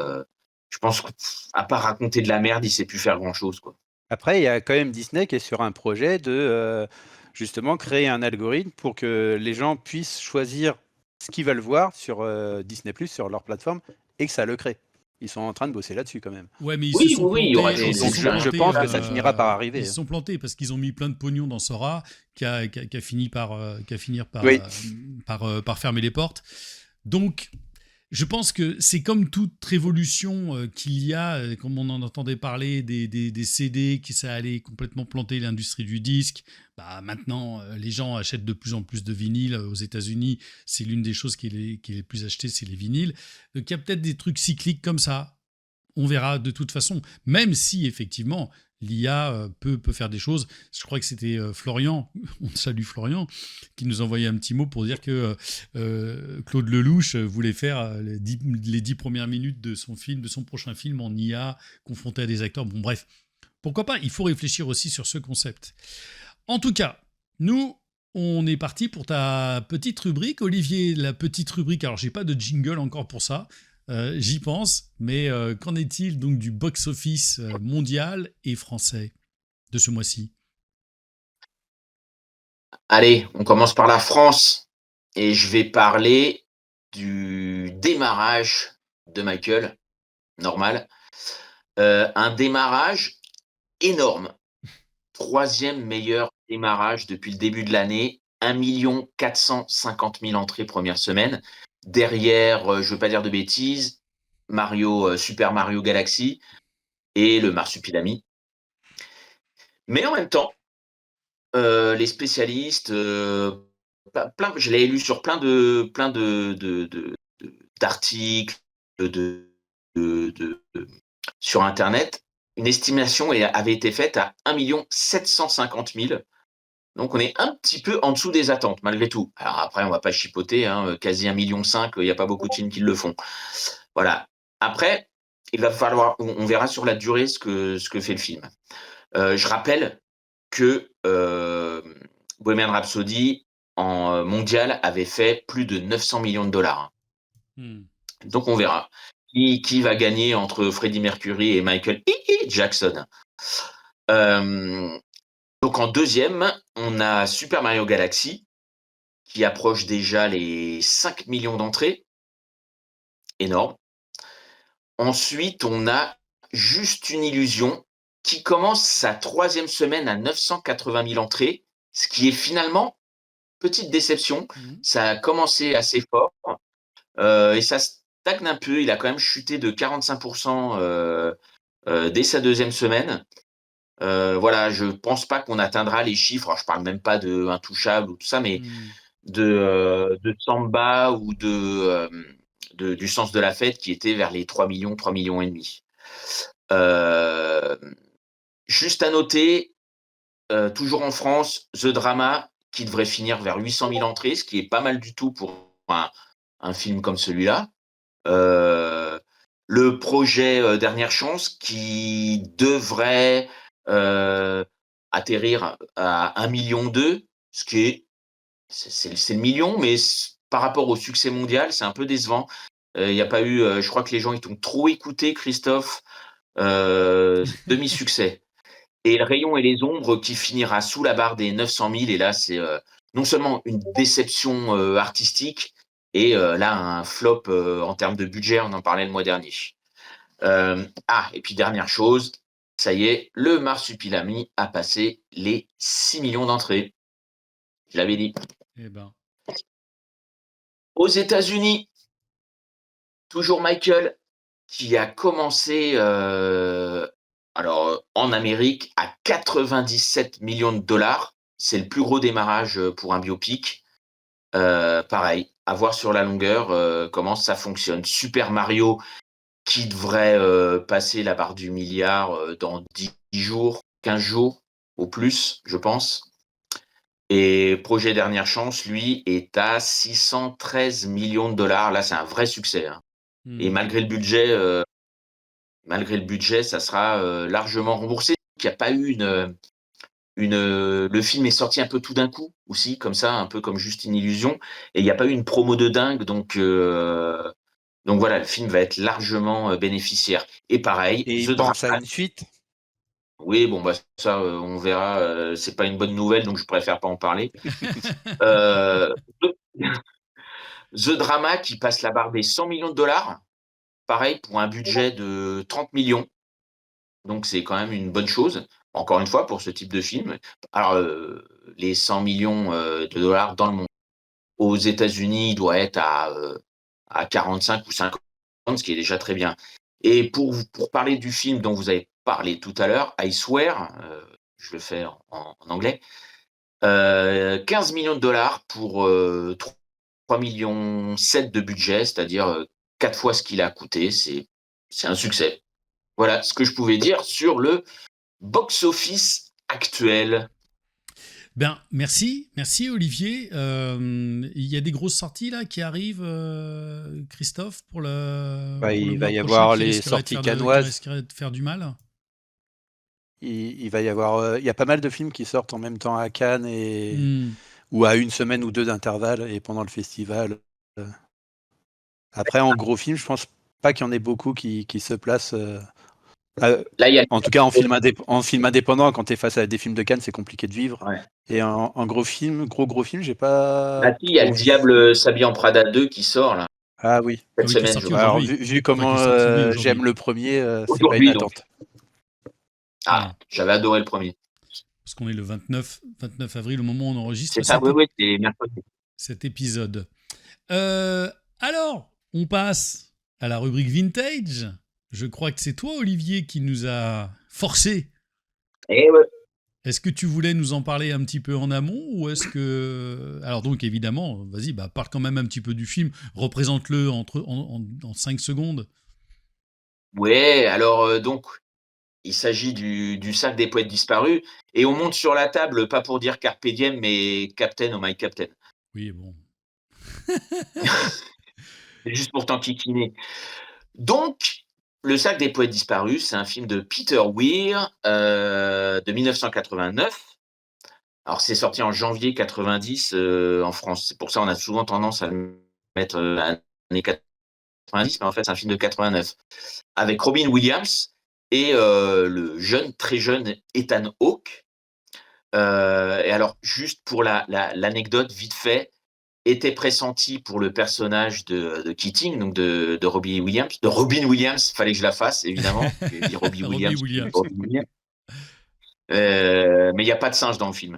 Je pense qu'à part raconter de la merde, il sait plus faire grand-chose, quoi. Après, il y a quand même Disney qui est sur un projet de justement créer un algorithme pour que les gens puissent choisir ce qu'ils veulent voir sur Disney+, sur leur plateforme, et que ça le crée. Ils sont en train de bosser là-dessus quand même. Ouais, mais ils Oui, se sont oui, il y aurait plantés. sans doute Je pense que ça finira par arriver. Ils se sont plantés parce qu'ils ont mis plein de pognon dans Sora, qui a fini par Oui. par fermer les portes. Donc, je pense que c'est comme toute révolution qu'il y a, comme on en entendait parler, des CD, qui ça allait complètement planter l'industrie du disque. Maintenant, les gens achètent de plus en plus de vinyles. Aux États-Unis, c'est l'une des choses qui est les plus achetées, c'est les vinyles. Donc, il y a peut-être des trucs cycliques comme ça. On verra de toute façon, même si effectivement l'IA peut faire des choses. Je crois que c'était Florian, on salue Florian, qui nous envoyait un petit mot pour dire que Claude Lelouch voulait faire les 10 premières minutes de son film, de son prochain film en IA, confronté à des acteurs. Bon bref, pourquoi pas, il faut réfléchir aussi sur ce concept. En tout cas, nous, on est parti pour ta petite rubrique. Olivier, la petite rubrique, alors j'ai pas de jingle encore pour ça, j'y pense, mais qu'en est-il donc du box-office mondial et français de ce mois-ci ? Allez, on commence par la France et je vais parler du démarrage de Michael, normal. Un démarrage énorme. 3e meilleur démarrage depuis le début de l'année. 1 450 000 entrées première semaine. Derrière, je ne veux pas dire de bêtises, Super Mario Galaxy et le Marsupilami. Mais en même temps, les spécialistes, je l'ai lu sur plein d'articles sur Internet. Une estimation avait été faite à 1 750 000 Donc on est un petit peu en dessous des attentes, malgré tout. Alors après, on va pas chipoter, hein, quasi 1,5 million, il n'y a pas beaucoup de films qui le font. Voilà. Après, il va falloir, on verra sur la durée ce que fait le film. Je rappelle que Bohemian Rhapsody, en mondial, avait fait plus de 900 millions de dollars. Hmm. Donc on verra qui va gagner entre Freddie Mercury et Michael Jackson. Donc en deuxième, on a Super Mario Galaxy, qui approche déjà les 5 millions d'entrées. Énorme. Ensuite, on a Juste une illusion, qui commence sa 3e semaine à 980 000 entrées, ce qui est finalement, petite déception, ça a commencé assez fort, et ça stagne un peu, il a quand même chuté de 45% dès sa 2e semaine. Voilà, je pense pas qu'on atteindra les chiffres, alors je parle même pas de Intouchable ou tout ça, mais de Samba ou du Sens de la fête qui était vers les 3 millions, 3 millions et demi. Juste à noter, toujours en France, The Drama qui devrait finir vers 800 000 entrées, ce qui est pas mal du tout pour un film comme celui-là. Le projet Dernière Chance qui devrait atterrir à 1,2 million, ce qui est c'est le million, mais par rapport au succès mondial, c'est un peu décevant. Il y a pas eu, je crois que les gens ils t'ont trop écouté, Christophe, demi-succès. Et Le Rayon et les Ombres qui finira sous la barre des 900 000, et là c'est non seulement une déception artistique, et là un flop en termes de budget, on en parlait le mois dernier. Et puis dernière chose, ça y est, le Marsupilami a passé les 6 millions d'entrées. Je l'avais dit. Eh ben. Aux États-Unis, toujours Michael, qui a commencé en Amérique à 97 millions de dollars. C'est le plus gros démarrage pour un biopic. Pareil, à voir sur la longueur comment ça fonctionne. Super Mario, qui devrait passer la barre du milliard dans 10 jours, 15 jours au plus, je pense. Et Projet Dernière Chance, lui, est à 613 millions de dollars. Là, c'est un vrai succès, hein. Et malgré le budget, ça sera largement remboursé. Il n'y a pas eu le film est sorti un peu tout d'un coup aussi, comme ça, un peu comme Juste une illusion, et il n'y a pas eu une promo de dingue, donc voilà, le film va être largement bénéficiaire. Et pareil, Et The il pense à Drama. une suite. Oui, bon bah ça, on verra. C'est pas une bonne nouvelle, donc je préfère pas en parler. Euh, The Drama qui passe la barre des 100 millions de dollars. Pareil, pour un budget de 30 millions. Donc, c'est quand même une bonne chose, encore une fois, pour ce type de film. Alors, les 100 millions de dollars dans le monde. Aux États-Unis, il doit être à 45 ou 50, ce qui est déjà très bien. Et pour parler du film dont vous avez parlé tout à l'heure, I Swear, je le fais en anglais, 15 millions de dollars pour 3,7 millions de budget, c'est-à-dire 4 fois ce qu'il a coûté. C'est un succès. Voilà ce que je pouvais dire sur le box-office actuel. Ben, merci Olivier. Il y a des grosses sorties là qui arrivent, Christophe, pour pour le Il va mois y prochain, avoir qui les risqueraient sorties qui cannoises. risqueraient de faire du mal. Il va y avoir, il y a pas mal de films qui sortent en même temps à Cannes ou à une semaine ou deux d'intervalle et pendant le festival. Après, en gros film, je pense pas qu'il y en ait beaucoup qui se placent. Là, il y a En tout cas, en film indépendant, quand tu es face à des films de Cannes, c'est compliqué de vivre. ouais. Et en gros film, gros film, j'ai pas Là, il y a trop le vu. Diable s'habille en Prada 2 qui sort là, Ah oui. Ah cette oui, qui est semaine, je sorti crois. Alors, aujourd'hui. vu Enfin, qui comment est sorti, oui, j'aime aujourd'hui. le premier, c'est pas une Aujourd'hui, donc. attente. Ah, Ouais. j'avais adoré le premier. Parce qu'on est le 29 avril, au moment où on enregistre C'est ça, oui, c'est mercredi. cet épisode. Alors, on passe à la rubrique Vintage. Je crois que c'est toi, Olivier, qui nous a forcé. Eh ouais. Est-ce que tu voulais nous en parler un petit peu en amont ou est-ce que... Alors donc évidemment, vas-y, parle quand même un petit peu du film, représente-le en 5 secondes. Ouais, alors donc, Il s'agit du sac des poètes disparus. Et on monte sur la table, pas pour dire Carpe diem, mais Captain, oh my Captain. Oui, bon. C'est juste pour t'enquiquiner. Donc, Le sac des poètes disparus, c'est un film de Peter Weir de 1989. Alors, c'est sorti en janvier 90 en France. C'est pour ça qu'on a souvent tendance à le mettre à l'année 90, mais en fait, c'est un film de 89. Avec Robin Williams et le très jeune Ethan Hawke. Et alors, juste pour l'anecdote, vite fait, était pressenti pour le personnage de Keating, donc de Robin Williams. De Robin Williams, fallait que je la fasse, évidemment. J'ai dit Robbie Robbie Williams. Williams. Robin Williams. Mais il n'y a pas de singe dans le film.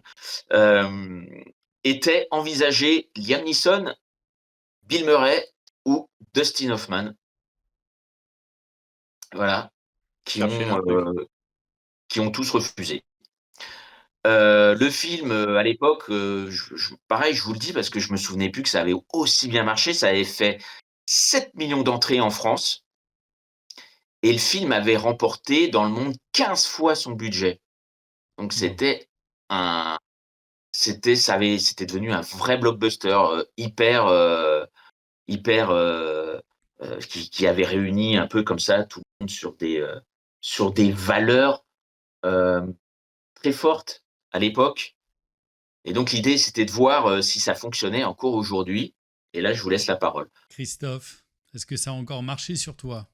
Était envisagé Liam Neeson, Bill Murray ou Dustin Hoffman. Voilà. Qui ont tous refusé. Le film, à l'époque, pareil, je vous le dis parce que je me souvenais plus que ça avait aussi bien marché. Ça avait fait 7 millions d'entrées en France et le film avait remporté dans le monde 15 fois son budget. Donc c'était devenu un vrai blockbuster qui avait réuni un peu comme ça tout le monde sur des valeurs très fortes à l'époque. Et donc, l'idée, c'était de voir si ça fonctionnait encore aujourd'hui. Et là, je vous laisse la parole. Christophe, est-ce que ça a encore marché sur toi?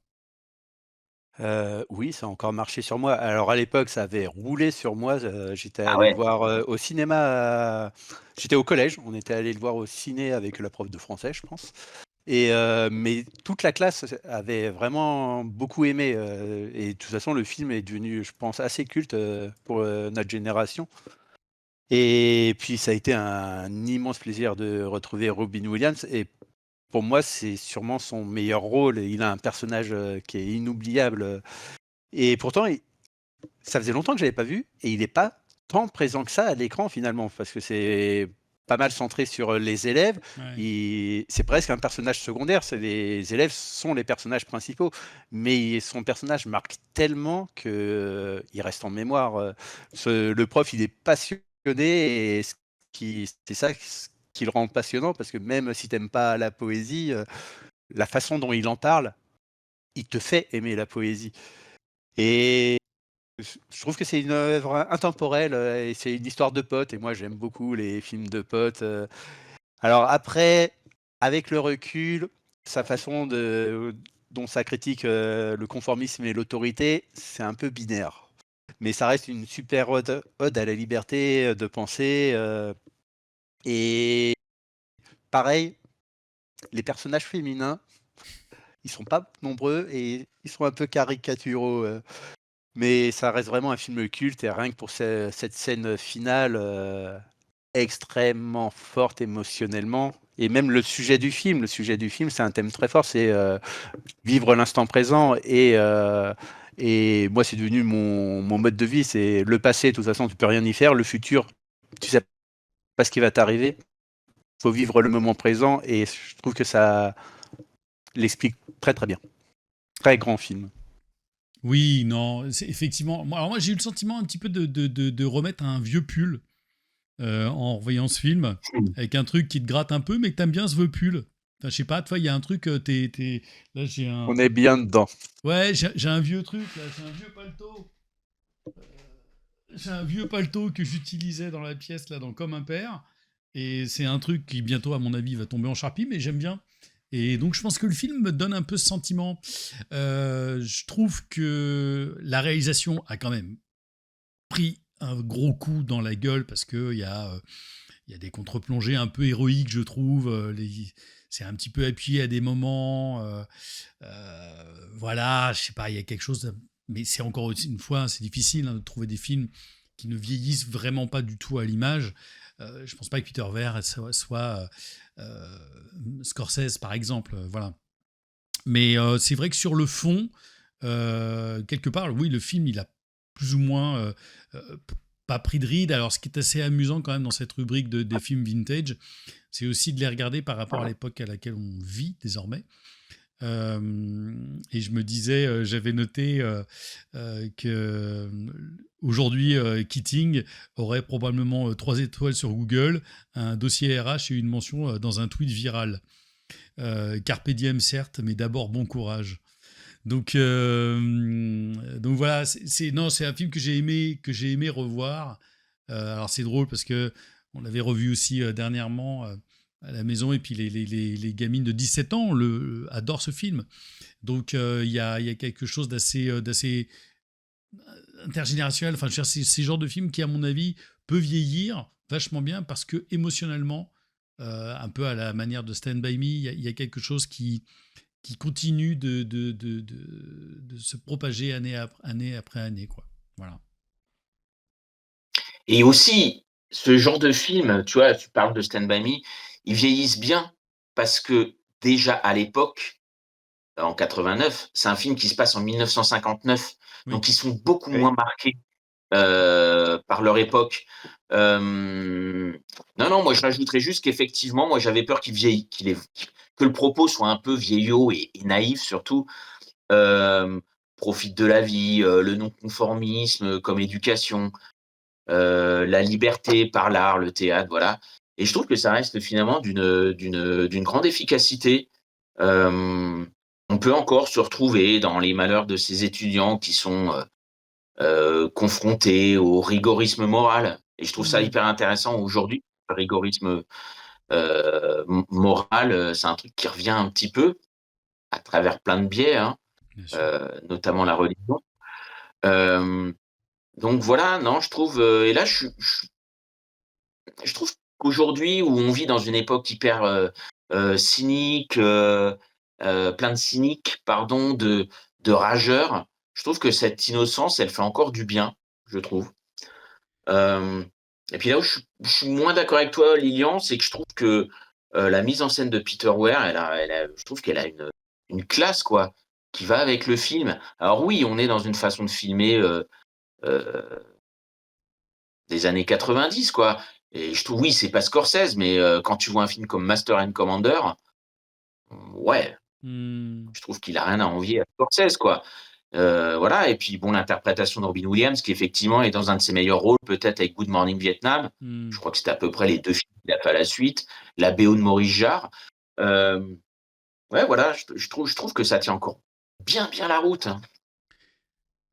Oui, ça a encore marché sur moi. Alors à l'époque, ça avait roulé sur moi. J'étais Ah allé le ouais? voir au cinéma. J'étais au collège. On était allé le voir au ciné avec la prof de français, je pense. Mais toute la classe avait vraiment beaucoup aimé. Et de toute façon, le film est devenu, je pense, assez culte pour notre génération. Et puis, ça a été un immense plaisir de retrouver Robin Williams. Et pour moi, c'est sûrement son meilleur rôle. Il a un personnage qui est inoubliable. Et pourtant, ça faisait longtemps que je l'avais pas vu. Et il n'est pas tant présent que ça à l'écran, finalement. Parce que c'est pas mal centré sur les élèves. Ouais. C'est presque un personnage secondaire. Les élèves sont les personnages principaux. Mais son personnage marque tellement qu'il reste en mémoire. Le prof, il est passionné. Et c'est ça qui le rend passionnant. Parce que même si tu n'aimes pas la poésie, la façon dont il en parle, il te fait aimer la poésie. Et je trouve que c'est une œuvre intemporelle et c'est une histoire de potes. Et moi, j'aime beaucoup les films de potes. Alors après, avec le recul, sa façon dont ça critique le conformisme et l'autorité, c'est un peu binaire. Mais ça reste une super ode à la liberté de penser. Et pareil, les personnages féminins, ils sont pas nombreux et ils sont un peu caricaturaux. Mais ça reste vraiment un film culte et rien que pour cette scène finale extrêmement forte émotionnellement. Et même le sujet du film, c'est un thème très fort, c'est vivre l'instant présent. Et moi, c'est devenu mon mode de vie. C'est le passé, de toute façon, tu peux rien y faire. Le futur, tu sais pas ce qui va t'arriver. Il faut vivre le moment présent. Et je trouve que ça l'explique très très bien. Très grand film. Oui, non, c'est effectivement. Moi, j'ai eu le sentiment un petit peu de remettre un vieux pull en revoyant ce film, avec un truc qui te gratte un peu, mais que t'aimes bien ce vieux pull. Enfin, je sais pas, toi, il y a un truc, là, j'ai un. On est bien dedans. Ouais, j'ai un vieux truc, là, j'ai un vieux paletot. J'ai un vieux paletot que j'utilisais dans la pièce, là, dans Comme un père. Et c'est un truc qui, bientôt, à mon avis, va tomber en charpie, mais j'aime bien. Et donc, je pense que le film me donne un peu ce sentiment. Je trouve que la réalisation a quand même pris un gros coup dans la gueule parce qu'il y a des contre-plongées un peu héroïques, je trouve. C'est un petit peu appuyé à des moments. Voilà, je sais pas, il y a quelque chose. Mais c'est encore une fois, c'est difficile de trouver des films qui ne vieillissent vraiment pas du tout à l'image. Je pense pas que Peter Weir soit Scorsese, par exemple. Voilà. Mais c'est vrai que sur le fond, quelque part, oui, le film, il a plus ou moins pas pris de ride. Alors, ce qui est assez amusant quand même dans cette rubrique des films vintage, c'est aussi de les regarder par rapport à l'époque à laquelle on vit désormais. Et je me disais, j'avais noté que aujourd'hui, Keating aurait probablement 3 étoiles sur Google, un dossier RH et une mention dans un tweet viral. Carpe diem, certes, mais d'abord bon courage. Donc voilà, non, c'est un film que j'ai aimé revoir. Alors c'est drôle parce que on l'avait revu aussi dernièrement à la maison, et puis les gamines de 17 ans adorent ce film. Donc il y a quelque chose d'assez intergénérationnel. Enfin, je veux dire, c'est ce genre de film qui, à mon avis, peut vieillir vachement bien parce que émotionnellement, un peu à la manière de Stand By Me, il y a quelque chose qui continue de se propager année après année, quoi. Voilà. Et aussi, ce genre de film, tu vois, tu parles de Stand By Me, ils vieillissent bien parce que déjà à l'époque, en 89, c'est un film qui se passe en 1959, Oui. donc ils sont beaucoup Oui. moins marqués par leur époque. Non, moi je rajouterais juste qu'effectivement, moi j'avais peur que le propos soit un peu vieillot et naïf surtout. Profite de la vie, le non-conformisme comme éducation, la liberté par l'art, le théâtre, voilà. Et je trouve que ça reste finalement d'une grande efficacité. On peut encore se retrouver dans les malheurs de ces étudiants qui sont confrontés au rigorisme moral. Et je trouve ça hyper intéressant aujourd'hui. Le rigorisme moral, c'est un truc qui revient un petit peu à travers plein de biais, hein, Bien sûr. notamment la religion. Euh, donc voilà, non, je trouve, et là, je trouve qu'aujourd'hui, où on vit dans une époque hyper cynique, plein de cyniques, pardon, de rageurs, je trouve que cette innocence, elle fait encore du bien, je trouve. Euh, et puis là où je suis moins d'accord avec toi, Lilian, c'est que je trouve que la mise en scène de Peter Weir, je trouve qu'elle a une classe, quoi, qui va avec le film. Alors oui, on est dans une façon de filmer euh, des années 90, quoi. Et je trouve, oui, c'est pas Scorsese, mais quand tu vois un film comme Master and Commander, ouais, Hmm. je trouve qu'il a rien à envier à Scorsese, quoi. Voilà, et puis bon, l'interprétation de Robin Williams, qui effectivement est dans un de ses meilleurs rôles, peut-être avec Good Morning Vietnam. Hmm. Je crois que c'était à peu près les 2 films qu'il a fait à la suite. La BO de Maurice Jarre. Euh, ouais, voilà, je trouve que ça tient encore bien la route, hein.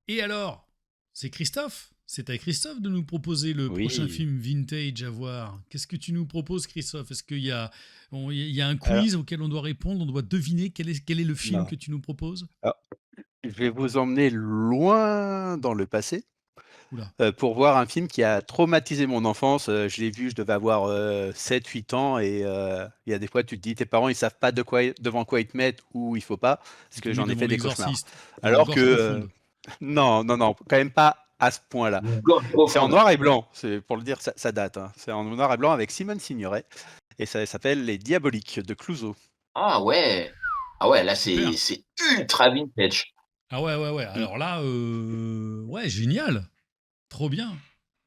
Et alors, c'est Christophe. C'est à Christophe de nous proposer le prochain Oui. film vintage à voir. Qu'est-ce que tu nous proposes, Christophe? Est-ce qu'il y a un Alors, quiz auquel on doit répondre? On doit deviner quel est le film non. que tu nous proposes? Alors, je vais vous emmener loin dans le passé Oula. pour voir un film qui a traumatisé mon enfance. Je l'ai vu, je devais avoir 7-8 ans et il y a des fois, tu te dis, tes parents, ils savent pas devant quoi ils te mettent ou il faut pas, parce Il te que met j'en ai devant fait des cauchemars. l'exorciste de la Alors que, gorge profonde. non, quand même pas à ce point-là. Une gorge C'est en profonde. noir et blanc, c'est pour le dire, ça date, hein. C'est en noir et blanc avec Simone Signoret et ça s'appelle Les Diaboliques de Clouseau. Ah ouais. Ah ouais, là, Super. c'est ultra vintage. Ah ouais, ouais, ouais. Mm. Alors là, ouais, génial. Trop bien.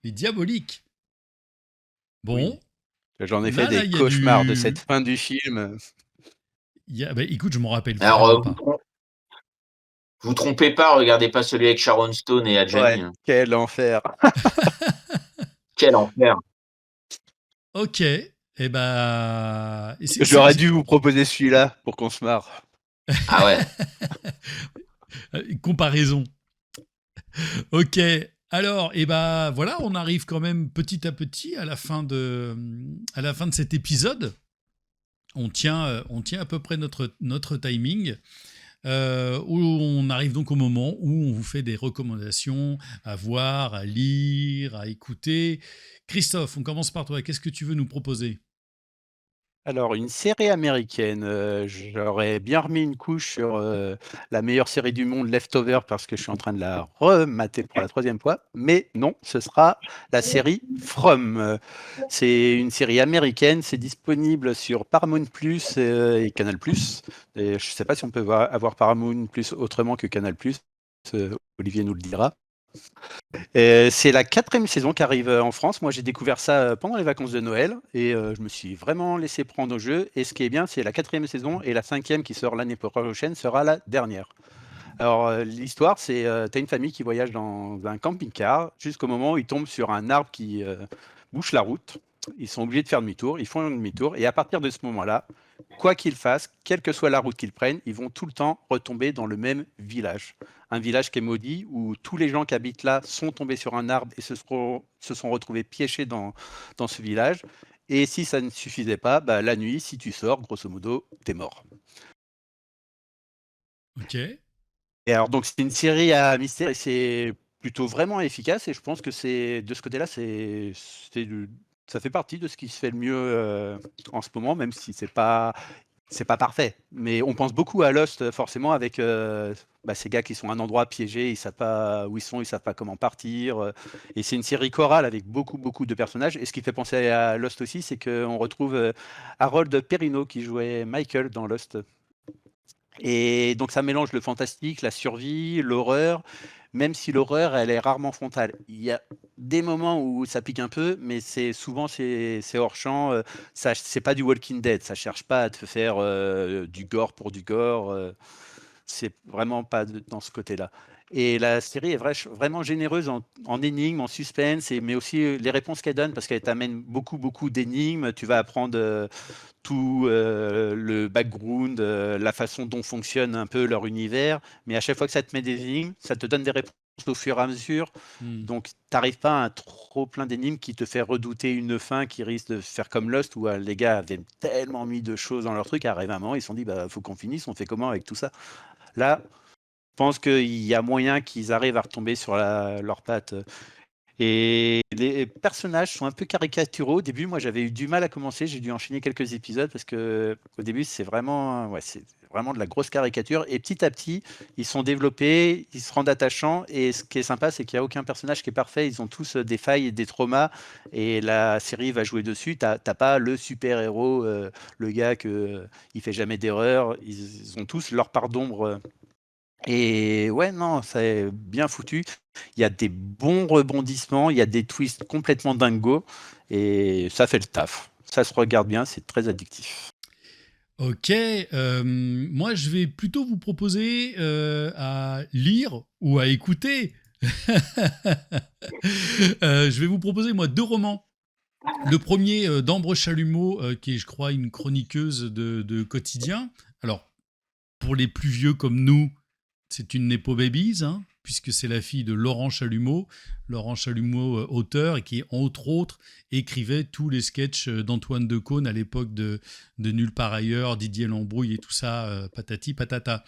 Les diaboliques. Bon, Oui, j'en ai fait là, des il y a cauchemars de cette du. fin du film. Bah, écoute, je m'en rappelle Alors, vraiment pas. vous trompez pas, regardez pas celui avec Sharon Stone et Adjani, Ouais, hein. quel enfer. Quel enfer. Ok. Et bah. J'aurais dû vous proposer celui-là pour qu'on se marre. Ah ouais. Comparaison. Ok. Alors, et bah voilà, on arrive quand même petit à petit à la fin de cet épisode. On tient à peu près notre timing. Où on arrive donc au moment où on vous fait des recommandations à voir, à lire, à écouter. Christophe, on commence par toi. Qu'est-ce que tu veux nous proposer? Alors, une série américaine, j'aurais bien remis une couche sur la meilleure série du monde, Leftover, parce que je suis en train de la remater pour la troisième fois. Mais non, ce sera la série From. C'est une série américaine, c'est disponible sur Paramount Plus et Canal Plus. Et je ne sais pas si on peut avoir Paramount Plus autrement que Canal Plus. Olivier nous le dira. C'est la 4e saison qui arrive en France. Moi, j'ai découvert ça pendant les vacances de Noël et je me suis vraiment laissé prendre au jeu. Et ce qui est bien, c'est la 4e saison et la 5e qui sort l'année prochaine sera la dernière. Alors, l'histoire, c'est tu as une famille qui voyage dans un camping-car jusqu'au moment où ils tombent sur un arbre qui bouche la route. Ils sont obligés de faire demi-tour, ils font un demi-tour et à partir de ce moment-là, quoi qu'ils fassent, quelle que soit la route qu'ils prennent, ils vont tout le temps retomber dans le même village. Un village qui est maudit où tous les gens qui habitent là sont tombés sur un arbre et se sont retrouvés piégés dans ce village. Et si ça ne suffisait pas, bah, la nuit, si tu sors, grosso modo, t'es mort. Ok. Et alors, donc, c'est une série à mystère et c'est plutôt vraiment efficace. Et je pense que c'est de ce côté-là, ça fait partie de ce qui se fait le mieux en ce moment, même si c'est pas parfait. Mais on pense beaucoup à Lost, forcément, avec ces gars qui sont à un endroit piégé, ils savent pas où ils sont, ils savent pas comment partir. Et c'est une série chorale avec beaucoup, beaucoup de personnages. Et ce qui fait penser à Lost aussi, c'est qu'on retrouve Harold Perrineau qui jouait Michael dans Lost. Et donc ça mélange le fantastique, la survie, l'horreur, même si l'horreur, elle est rarement frontale. Il y a des moments où ça pique un peu, mais c'est hors champ. C'est pas du Walking Dead, ça cherche pas à te faire du gore pour du gore. C'est vraiment pas dans ce côté-là. Et la série est vraiment généreuse en énigmes, en suspense, mais aussi les réponses qu'elle donne, parce qu'elle t'amène beaucoup, beaucoup d'énigmes. Tu vas apprendre tout le background, la façon dont fonctionne un peu leur univers. Mais à chaque fois que ça te met des énigmes, ça te donne des réponses au fur et à mesure. Donc, tu n'arrives pas à un trop plein d'énigmes qui te fait redouter une fin qui risque de faire comme Lost, où les gars avaient tellement mis de choses dans leur truc, arrive un moment, ils se sont dit, bah, faut qu'on finisse, on fait comment avec tout ça? Là, je pense qu'il y a moyen qu'ils arrivent à retomber sur leurs pattes. Et les personnages sont un peu caricaturaux. Au début, moi, j'avais eu du mal à commencer. J'ai dû enchaîner quelques épisodes parce que au début, c'est vraiment de la grosse caricature. Et petit à petit, ils sont développés, ils se rendent attachants. Et ce qui est sympa, c'est qu'il n'y a aucun personnage qui est parfait. Ils ont tous des failles et des traumas. Et la série va jouer dessus. T'as pas le super-héros, le gars il fait jamais d'erreur. Ils ont tous leur part d'ombre. Et ouais, non, c'est bien foutu. Il y a des bons rebondissements, il y a des twists complètement dingos, et ça fait le taf. Ça se regarde bien, c'est très addictif. Ok, moi je vais plutôt vous proposer à lire ou à écouter. Je vais vous proposer moi 2 romans. Le premier d'Ambre Chalumeau, qui est je crois une chroniqueuse de quotidien. Alors pour les plus vieux comme nous, c'est une Nepo Babies, hein, puisque c'est la fille de Laurent Chalumeau, auteur, et qui, entre autres, écrivait tous les sketchs d'Antoine Decaune à l'époque de Nulle part ailleurs, Didier Lambrouille et tout ça, patati patata.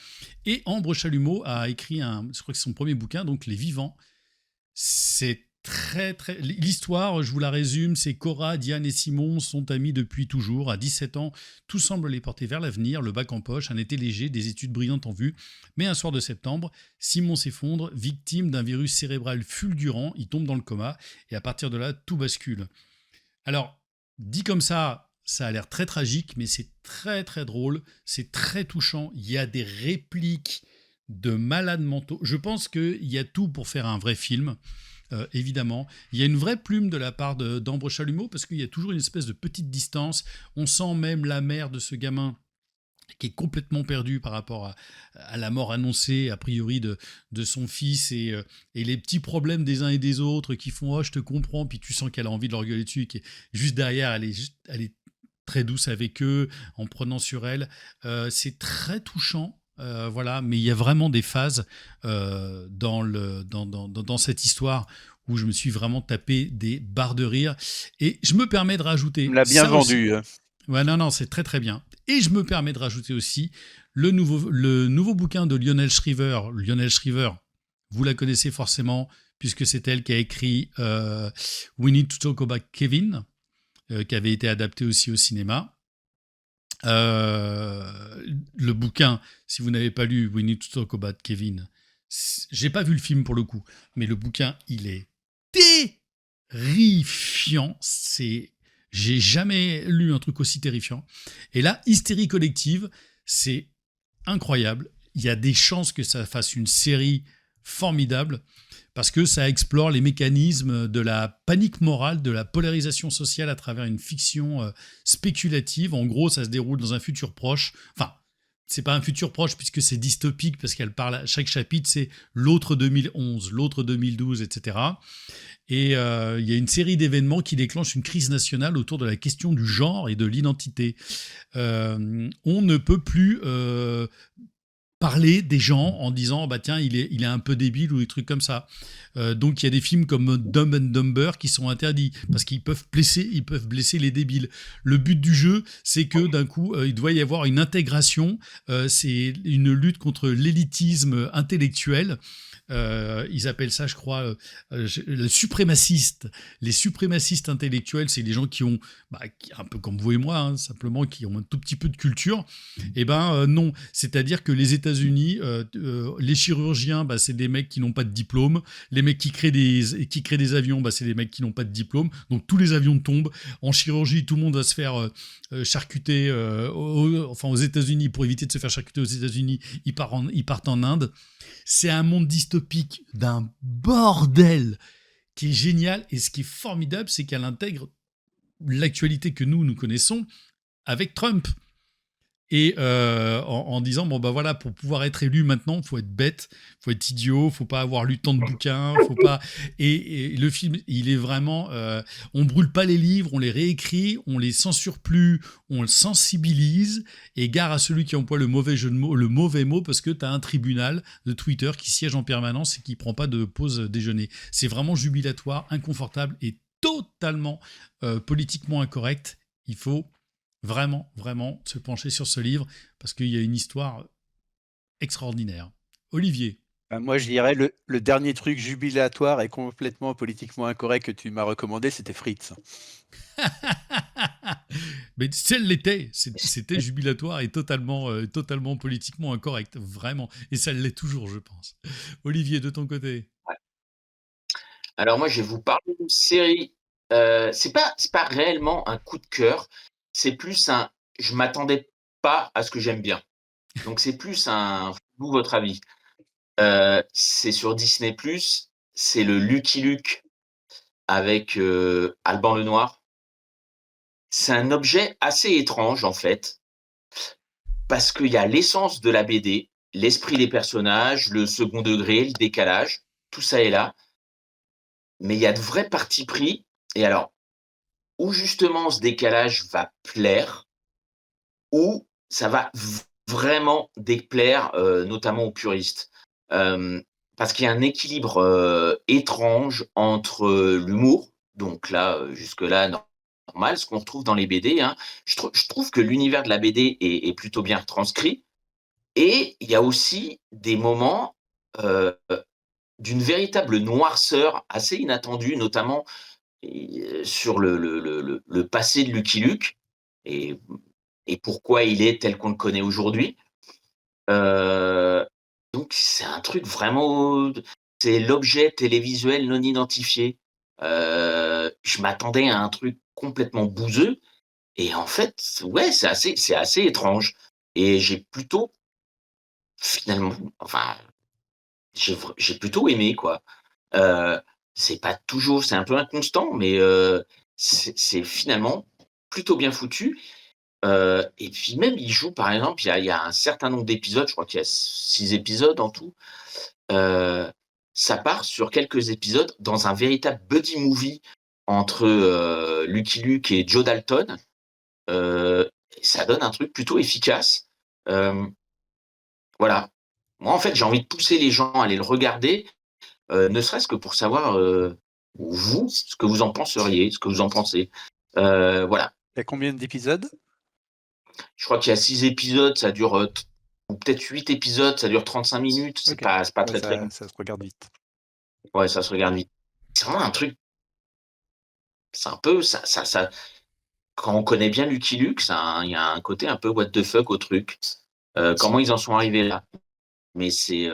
Et Ambre Chalumeau a écrit je crois que c'est son premier bouquin, donc Les Vivants. C'est très. L'histoire, je vous la résume, c'est Cora, Diane et Simon sont amis depuis toujours. À 17 ans, tout semble les porter vers l'avenir, le bac en poche, un été léger, des études brillantes en vue. Mais un soir de septembre, Simon s'effondre, victime d'un virus cérébral fulgurant, il tombe dans le coma, et à partir de là, tout bascule. Alors, dit comme ça a l'air très tragique, mais c'est très drôle, c'est très touchant. Il y a des répliques de malades mentaux. Je pense qu'il y a tout pour faire un vrai film. Évidemment. Il y a une vraie plume de la part d'Ambre Chalumeau parce qu'il y a toujours une espèce de petite distance. On sent même la mère de ce gamin qui est complètement perdu par rapport à la mort annoncée, a priori, de son fils et les petits problèmes des uns et des autres qui font « Oh, je te comprends », puis tu sens qu'elle a envie de leur gueuler dessus, qui est juste derrière, elle est très douce avec eux, en prenant sur elle. C'est très touchant. Voilà, mais il y a vraiment des phases dans cette histoire où je me suis vraiment tapé des barres de rire. Et je me permets de rajouter... Tu me l'as bien vendu. Ouais, non, c'est très bien. Et je me permets de rajouter aussi le nouveau bouquin de Lionel Shriver. Lionel Shriver, vous la connaissez forcément, puisque c'est elle qui a écrit We Need to Talk About Kevin, qui avait été adapté aussi au cinéma. Le bouquin, si vous n'avez pas lu We Need to Talk About Kevin, j'ai pas vu le film pour le coup, mais le bouquin, il est terrifiant. J'ai jamais lu un truc aussi terrifiant. Et là, Hystérie collective, c'est incroyable. Il y a des chances que ça fasse une série formidable parce que ça explore les mécanismes de la panique morale, de la polarisation sociale à travers une fiction spéculative. En gros, ça se déroule dans un futur proche. Enfin, c'est pas un futur proche puisque c'est dystopique parce qu'elle parle, chaque chapitre, c'est l'autre 2011, l'autre 2012, etc. Et il y a une série d'événements qui déclenchent une crise nationale autour de la question du genre et de l'identité. On ne peut plus parler des gens en disant bah tiens il est un peu débile ou des trucs comme ça. Donc il y a des films comme Dumb and Dumber qui sont interdits parce qu'ils peuvent blesser les débiles. Le but du jeu c'est que d'un coup il doit y avoir une intégration, c'est une lutte contre l'élitisme intellectuel. Ils appellent ça, je crois, le suprémaciste. Les suprémacistes intellectuels, c'est les gens qui ont, un peu comme vous et moi, hein, simplement qui ont un tout petit peu de culture. Eh ben non, c'est-à-dire que les États-Unis, les chirurgiens, c'est des mecs qui n'ont pas de diplôme. Les mecs qui créent des avions, c'est des mecs qui n'ont pas de diplôme. Donc tous les avions tombent. En chirurgie, tout le monde va se faire charcuter. Aux États-Unis, pour éviter de se faire charcuter aux États-Unis, ils partent en Inde. C'est un monde dystopique d'un bordel qui est génial. Et ce qui est formidable, c'est qu'elle intègre l'actualité que nous connaissons avec Trump. Et en disant, bon bah voilà, pour pouvoir être élu maintenant, il faut être bête, il faut être idiot, il faut pas avoir lu tant de bouquins, faut pas... Et le film, il est vraiment... on brûle pas les livres, on les réécrit, on les censure plus, on le sensibilise, et gare à celui qui emploie le mauvais jeu de mots, le mauvais mot, parce que tu as un tribunal de Twitter qui siège en permanence et qui prend pas de pause déjeuner. C'est vraiment jubilatoire, inconfortable et totalement politiquement incorrect. Il faut vraiment se pencher sur ce livre parce qu'il y a une histoire extraordinaire. Olivier. Moi, je dirais le dernier truc jubilatoire et complètement politiquement incorrect que tu m'as recommandé, c'était Fritz. Mais elle l'était, c'était jubilatoire et totalement politiquement incorrect, vraiment. Et ça l'est toujours, je pense. Olivier, de ton côté. Ouais. Alors moi, je vais vous parler d'une série. C'est pas réellement un coup de cœur. C'est plus je m'attendais pas à ce que j'aime bien. Donc c'est plus vous votre avis. C'est sur Disney+, c'est le Lucky Luke avec Alban Lenoir. C'est un objet assez étrange en fait, parce qu'il y a l'essence de la BD, l'esprit des personnages, le second degré, le décalage, tout ça est là. Mais il y a de vrais partis pris. Et alors, où justement ce décalage va plaire, ou ça va vraiment déplaire, notamment aux puristes. Parce qu'il y a un équilibre étrange entre l'humour, donc là, jusque-là, normal, ce qu'on retrouve dans les BD. Hein. Je trouve que l'univers de la BD est plutôt bien retranscrit. Et il y a aussi des moments d'une véritable noirceur assez inattendue, notamment sur le passé de Lucky Luke et pourquoi il est tel qu'on le connaît aujourd'hui. Donc c'est un truc vraiment, c'est l'objet télévisuel non identifié. Je m'attendais à un truc complètement bouseux et en fait, ouais, c'est assez étrange. Et j'ai plutôt, finalement, enfin, j'ai plutôt aimé, quoi. C'est pas toujours, c'est un peu inconstant, mais c'est finalement plutôt bien foutu. Et puis même, il joue, par exemple, il y a un certain nombre d'épisodes, je crois qu'il y a 6 épisodes en tout. Ça part sur quelques épisodes dans un véritable buddy movie entre Lucky Luke et Joe Dalton. Ça donne un truc plutôt efficace. Voilà. Moi, en fait, j'ai envie de pousser les gens à aller le regarder, ne serait-ce que pour savoir, vous, ce que vous en penseriez, ce que vous en pensez. Voilà. Il y a combien d'épisodes ? Je crois qu'il y a 6 épisodes, ça dure, ou peut-être 8 épisodes, ça dure 35 minutes. C'est Ok. pas Ouais, très long. ça se regarde vite. Ouais, ça se regarde vite. C'est vraiment un truc. C'est un peu ça. Quand on connaît bien Lucky Luke, il y a un côté un peu what the fuck au truc. Comment ils en sont arrivés là ? Mais c'est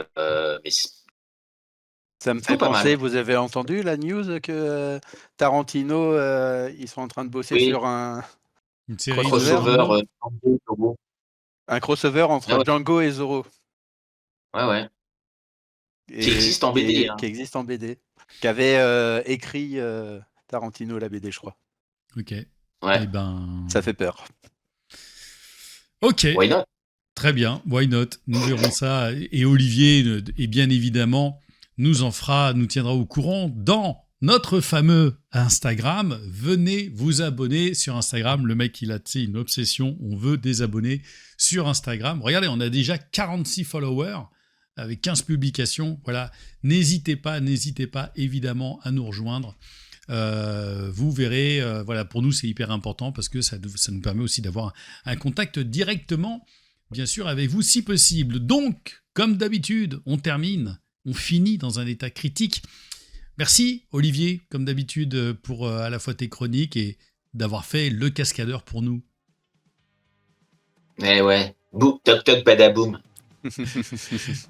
Ça me plutôt fait pas penser, mal. vous avez entendu la news que Tarantino, ils sont en train de bosser Oui, sur un Une série de crossover. Django. crossover entre Ah ouais, Django et Zorro. ouais. Qui existe en BD. Qui existe en BD. Qu'avait écrit Tarantino la BD, je crois. Ok. Ouais. Eh ben... Ça fait peur. Ok. Why not? Très bien, why not? Nous verrons ça. Et Olivier, et bien évidemment, nous tiendra au courant dans notre fameux Instagram. Venez vous abonner sur Instagram. Le mec, il a une obsession. On veut des abonnés sur Instagram. Regardez, on a déjà 46 followers avec 15 publications. Voilà, n'hésitez pas évidemment à nous rejoindre. Vous verrez, voilà, pour nous c'est hyper important parce que ça nous permet aussi d'avoir un contact directement, bien sûr, avec vous si possible. Donc, comme d'habitude, on finit dans un état critique. Merci Olivier, comme d'habitude, pour à la fois tes chroniques et d'avoir fait le cascadeur pour nous. Eh ouais, boum, toc toc badaboum.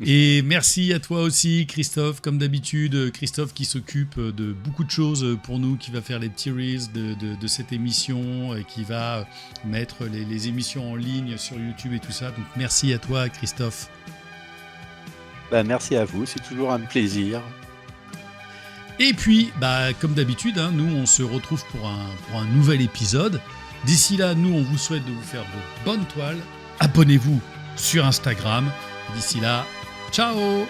Et merci à toi aussi Christophe, comme d'habitude, Christophe qui s'occupe de beaucoup de choses pour nous, qui va faire les petits reels de cette émission, et qui va mettre les émissions en ligne sur YouTube et tout ça. Donc merci à toi Christophe. Merci à vous, c'est toujours un plaisir. Et puis, comme d'habitude, nous on se retrouve pour un nouvel épisode. D'ici là, nous on vous souhaite de vous faire de bonnes toiles. Abonnez-vous sur Instagram. D'ici là, ciao!